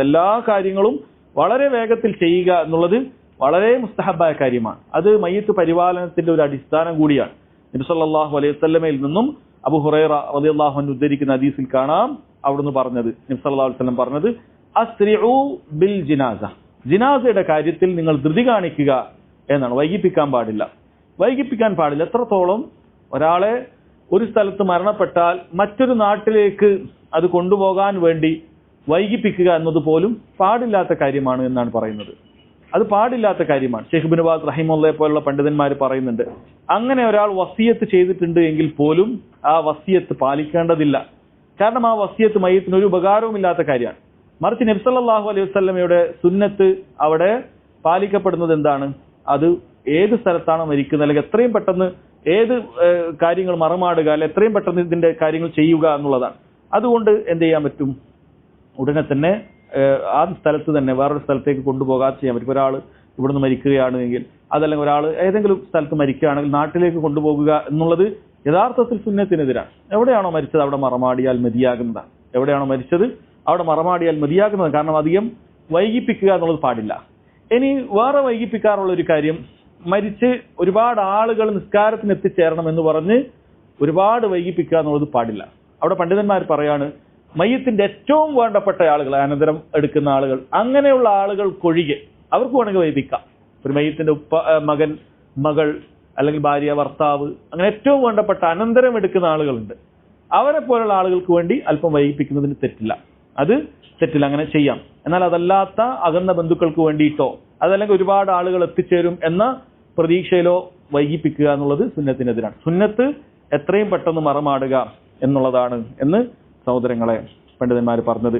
എല്ലാ കാര്യങ്ങളും വളരെ വേഗത്തിൽ ചെയ്യുക എന്നുള്ളത് വളരെ മുസ്തഹബായ കാര്യമാണ്. അത് മയ്യത്ത് പരിപാലനത്തിന്റെ ഒരു അടിസ്ഥാനം കൂടിയാണ്. നബി സല്ലല്ലാഹു അലൈഹി വസല്ലമയിൽ നിന്നും അബൂ ഹുറൈറ റളിയല്ലാഹു അൻഹു ഉദ്ധരിക്കുന്ന ഹദീസിൽ കാണാം, അവിടുന്ന് പറഞ്ഞത്, നബി സല്ലല്ലാഹു അലൈഹി വസല്ലം പറഞ്ഞത്, അസ്രിഉ ബിൽ ജിനാസ, ജിനാസയുടെ കാര്യത്തിൽ നിങ്ങൾ ധൃതി കാണിക്കുക എന്നാണ്. വൈകിപ്പിക്കാൻ പാടില്ല, വൈകിപ്പിക്കാൻ പാടില്ല. എത്രത്തോളം ഒരാളെ ഒരു സ്ഥലത്ത് മരണപ്പെട്ടാൽ മറ്റൊരു നാട്ടിലേക്ക് അത് കൊണ്ടുപോകാൻ വേണ്ടി വൈകിപ്പിക്കുക എന്നത് പോലും പാടില്ലാത്ത കാര്യമാണ് എന്നാണ് പറയുന്നത്. അത് പാടില്ലാത്ത കാര്യമാണ്. ഷെയ്ഖ് ഇബ്നു ബാസ് റഹിമഹുള്ളയെ പോലുള്ള പണ്ഡിതന്മാർ പറയുന്നുണ്ട്, അങ്ങനെ ഒരാൾ വസിയത്ത് ചെയ്തിട്ടുണ്ട് എങ്കിൽ പോലും ആ വസിയത്ത് പാലിക്കേണ്ടതില്ല. കാരണം ആ വസിയത്ത് മയ്യത്തിന് ഒരു ഉപകാരവുമില്ലാത്ത കാര്യമാണ്. മറിച്ച് നബി സല്ലല്ലാഹു അലൈഹി വസല്ലമയുടെ സുന്നത്ത് അവിടെ പാലിക്കപ്പെടുന്നത് എന്താണ്? അത് ഏത് സ്ഥലത്താണ് മരിക്കുന്നത്, അല്ലെങ്കിൽ എത്രയും പെട്ടെന്ന് ഏത് കാര്യങ്ങൾ മറമാടുക, അല്ലെങ്കിൽ എത്രയും പെട്ടെന്ന് ഇതിന്റെ കാര്യങ്ങൾ ചെയ്യുക എന്നുള്ളതാണ്. അതുകൊണ്ട് എന്ത് ചെയ്യാൻ പറ്റും, ഉടനെ തന്നെ ആ സ്ഥലത്ത് തന്നെ വേറൊരു സ്ഥലത്തേക്ക് കൊണ്ടുപോകാതെ ചെയ്യാൻ പറ്റും. ഒരാൾ ഇവിടുന്ന് മരിക്കുകയാണ് എങ്കിൽ, അതല്ലെങ്കിൽ ഒരാൾ ഏതെങ്കിലും സ്ഥലത്ത് മരിക്കുകയാണെങ്കിൽ നാട്ടിലേക്ക് കൊണ്ടുപോകുക എന്നുള്ളത് യഥാർത്ഥത്തിൽ സുന്നത്തിനെതിരാണ്. എവിടെയാണോ മരിച്ചത് അവിടെ മറമാടിയാൽ മതിയാകുന്നതാണ്. എവിടെയാണോ മരിച്ചത് അവിടെ മറമാടിയാൽ മതിയാകുന്നത്. കാരണം അധികം വൈകിപ്പിക്കുക എന്നുള്ളത് പാടില്ല. ഇനി വേറെ വൈകിപ്പിക്കാറുള്ള ഒരു കാര്യം, മരിച്ച് ഒരുപാട് ആളുകൾ നിസ്കാരത്തിന് എത്തിച്ചേരണം എന്ന് പറഞ്ഞ് ഒരുപാട് വൈകിപ്പിക്കുക എന്നുള്ളത് പാടില്ല. അവിടെ പണ്ഡിതന്മാർ പറയാണ്, മയ്യത്തിന്റെ ഏറ്റവും വേണ്ടപ്പെട്ട ആളുകൾ, അനന്തരം എടുക്കുന്ന ആളുകൾ, അങ്ങനെയുള്ള ആളുകൾക്കൊഴികെ അവർക്ക് വേണമെങ്കിൽ വൈകിപ്പിക്കാം. ഒരു മയ്യത്തിന്റെ മകൻ, മകൾ, അല്ലെങ്കിൽ ഭാര്യ, ഭർത്താവ്, അങ്ങനെ ഏറ്റവും വേണ്ടപ്പെട്ട അനന്തരം എടുക്കുന്ന ആളുകളുണ്ട്. അവരെ പോലുള്ള ആളുകൾക്ക് വേണ്ടി അല്പം വൈകിപ്പിക്കുന്നതിന് തെറ്റില്ല, അത് തെറ്റില്ല, അങ്ങനെ ചെയ്യാം. എന്നാൽ അതല്ലാത്ത അകന്ന ബന്ധുക്കൾക്ക് വേണ്ടിയിട്ടോ അതല്ലെങ്കിൽ ഒരുപാട് ആളുകൾ എത്തിച്ചേരും എന്ന പ്രതീക്ഷയിലോ വൈകിപ്പിക്കുക എന്നുള്ളത് സുന്നത്തിനെതിരാണ്. സുന്നത്ത് എത്രയും പെട്ടെന്ന് മറമാടുക എന്നുള്ളതാണ് എന്ന് സഹോദരങ്ങളെ പണ്ഡിതന്മാർ പറഞ്ഞത്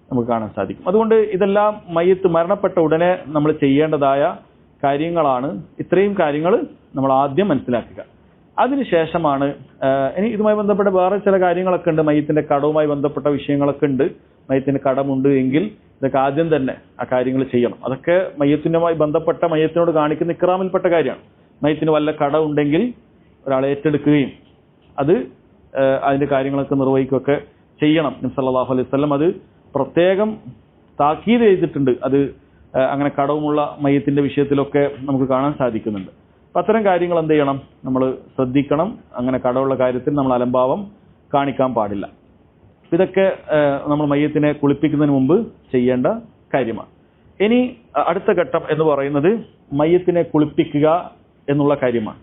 നമുക്ക് കാണാൻ സാധിക്കും. അതുകൊണ്ട് ഇതെല്ലാം മയ്യത്ത് മരണപ്പെട്ട ഉടനെ നമ്മൾ ചെയ്യേണ്ടതായ കാര്യങ്ങളാണ്. ഇത്രയും കാര്യങ്ങൾ നമ്മൾ ആദ്യം മനസ്സിലാക്കുക. അതിനുശേഷമാണ് ഇനി ഇതുമായി ബന്ധപ്പെട്ട വേറെ ചില കാര്യങ്ങളൊക്കെ ഉണ്ട്. മയ്യത്തിന്റെ കടവുമായി ബന്ധപ്പെട്ട വിഷയങ്ങളൊക്കെ ഉണ്ട്. മയ്യത്തിന് കടമുണ്ട് എങ്കിൽ ഇതൊക്കെ ആദ്യം തന്നെ ആ കാര്യങ്ങൾ ചെയ്യണം. അതൊക്കെ മയ്യത്തിനുമായി ബന്ധപ്പെട്ട, മയ്യത്തിനോട് കാണിക്കുന്ന ഇക്റാമിൽപ്പെട്ട കാര്യമാണ്. മയ്യത്തിന് വല്ല കട ഉണ്ടെങ്കിൽ ഒരാളെ ഏറ്റെടുക്കുകയും അത് അതിന്റെ കാര്യങ്ങളൊക്കെ നിർവഹിക്കുകയൊക്കെ ചെയ്യണം. നബി സല്ലല്ലാഹു അലൈഹി വസല്ലം അത് പ്രത്യേകം താക്കീത് ചെയ്തിട്ടുണ്ട്. അത് അങ്ങനെ കടവുമുള്ള മയ്യത്തിന്റെ വിഷയത്തിലൊക്കെ നമുക്ക് കാണാൻ സാധിക്കുന്നുണ്ട്. അപ്പം അത്തരം കാര്യങ്ങൾ എന്ത് ചെയ്യണം, നമ്മൾ ശ്രദ്ധിക്കണം. അങ്ങനെ കടമുള്ള കാര്യത്തിൽ നമ്മൾ അലംഭാവം കാണിക്കാൻ പാടില്ല. ഇതൊക്കെ നമ്മൾ മയ്യത്തിനെ കുളിപ്പിക്കുന്നതിന് മുമ്പ് ചെയ്യേണ്ട കാര്യമാണ്. ഇനി അടുത്ത ഘട്ടം എന്ന് പറയുന്നത് മയ്യത്തിനെ കുളിപ്പിക്കുക എന്നുള്ള കാര്യമാണ്.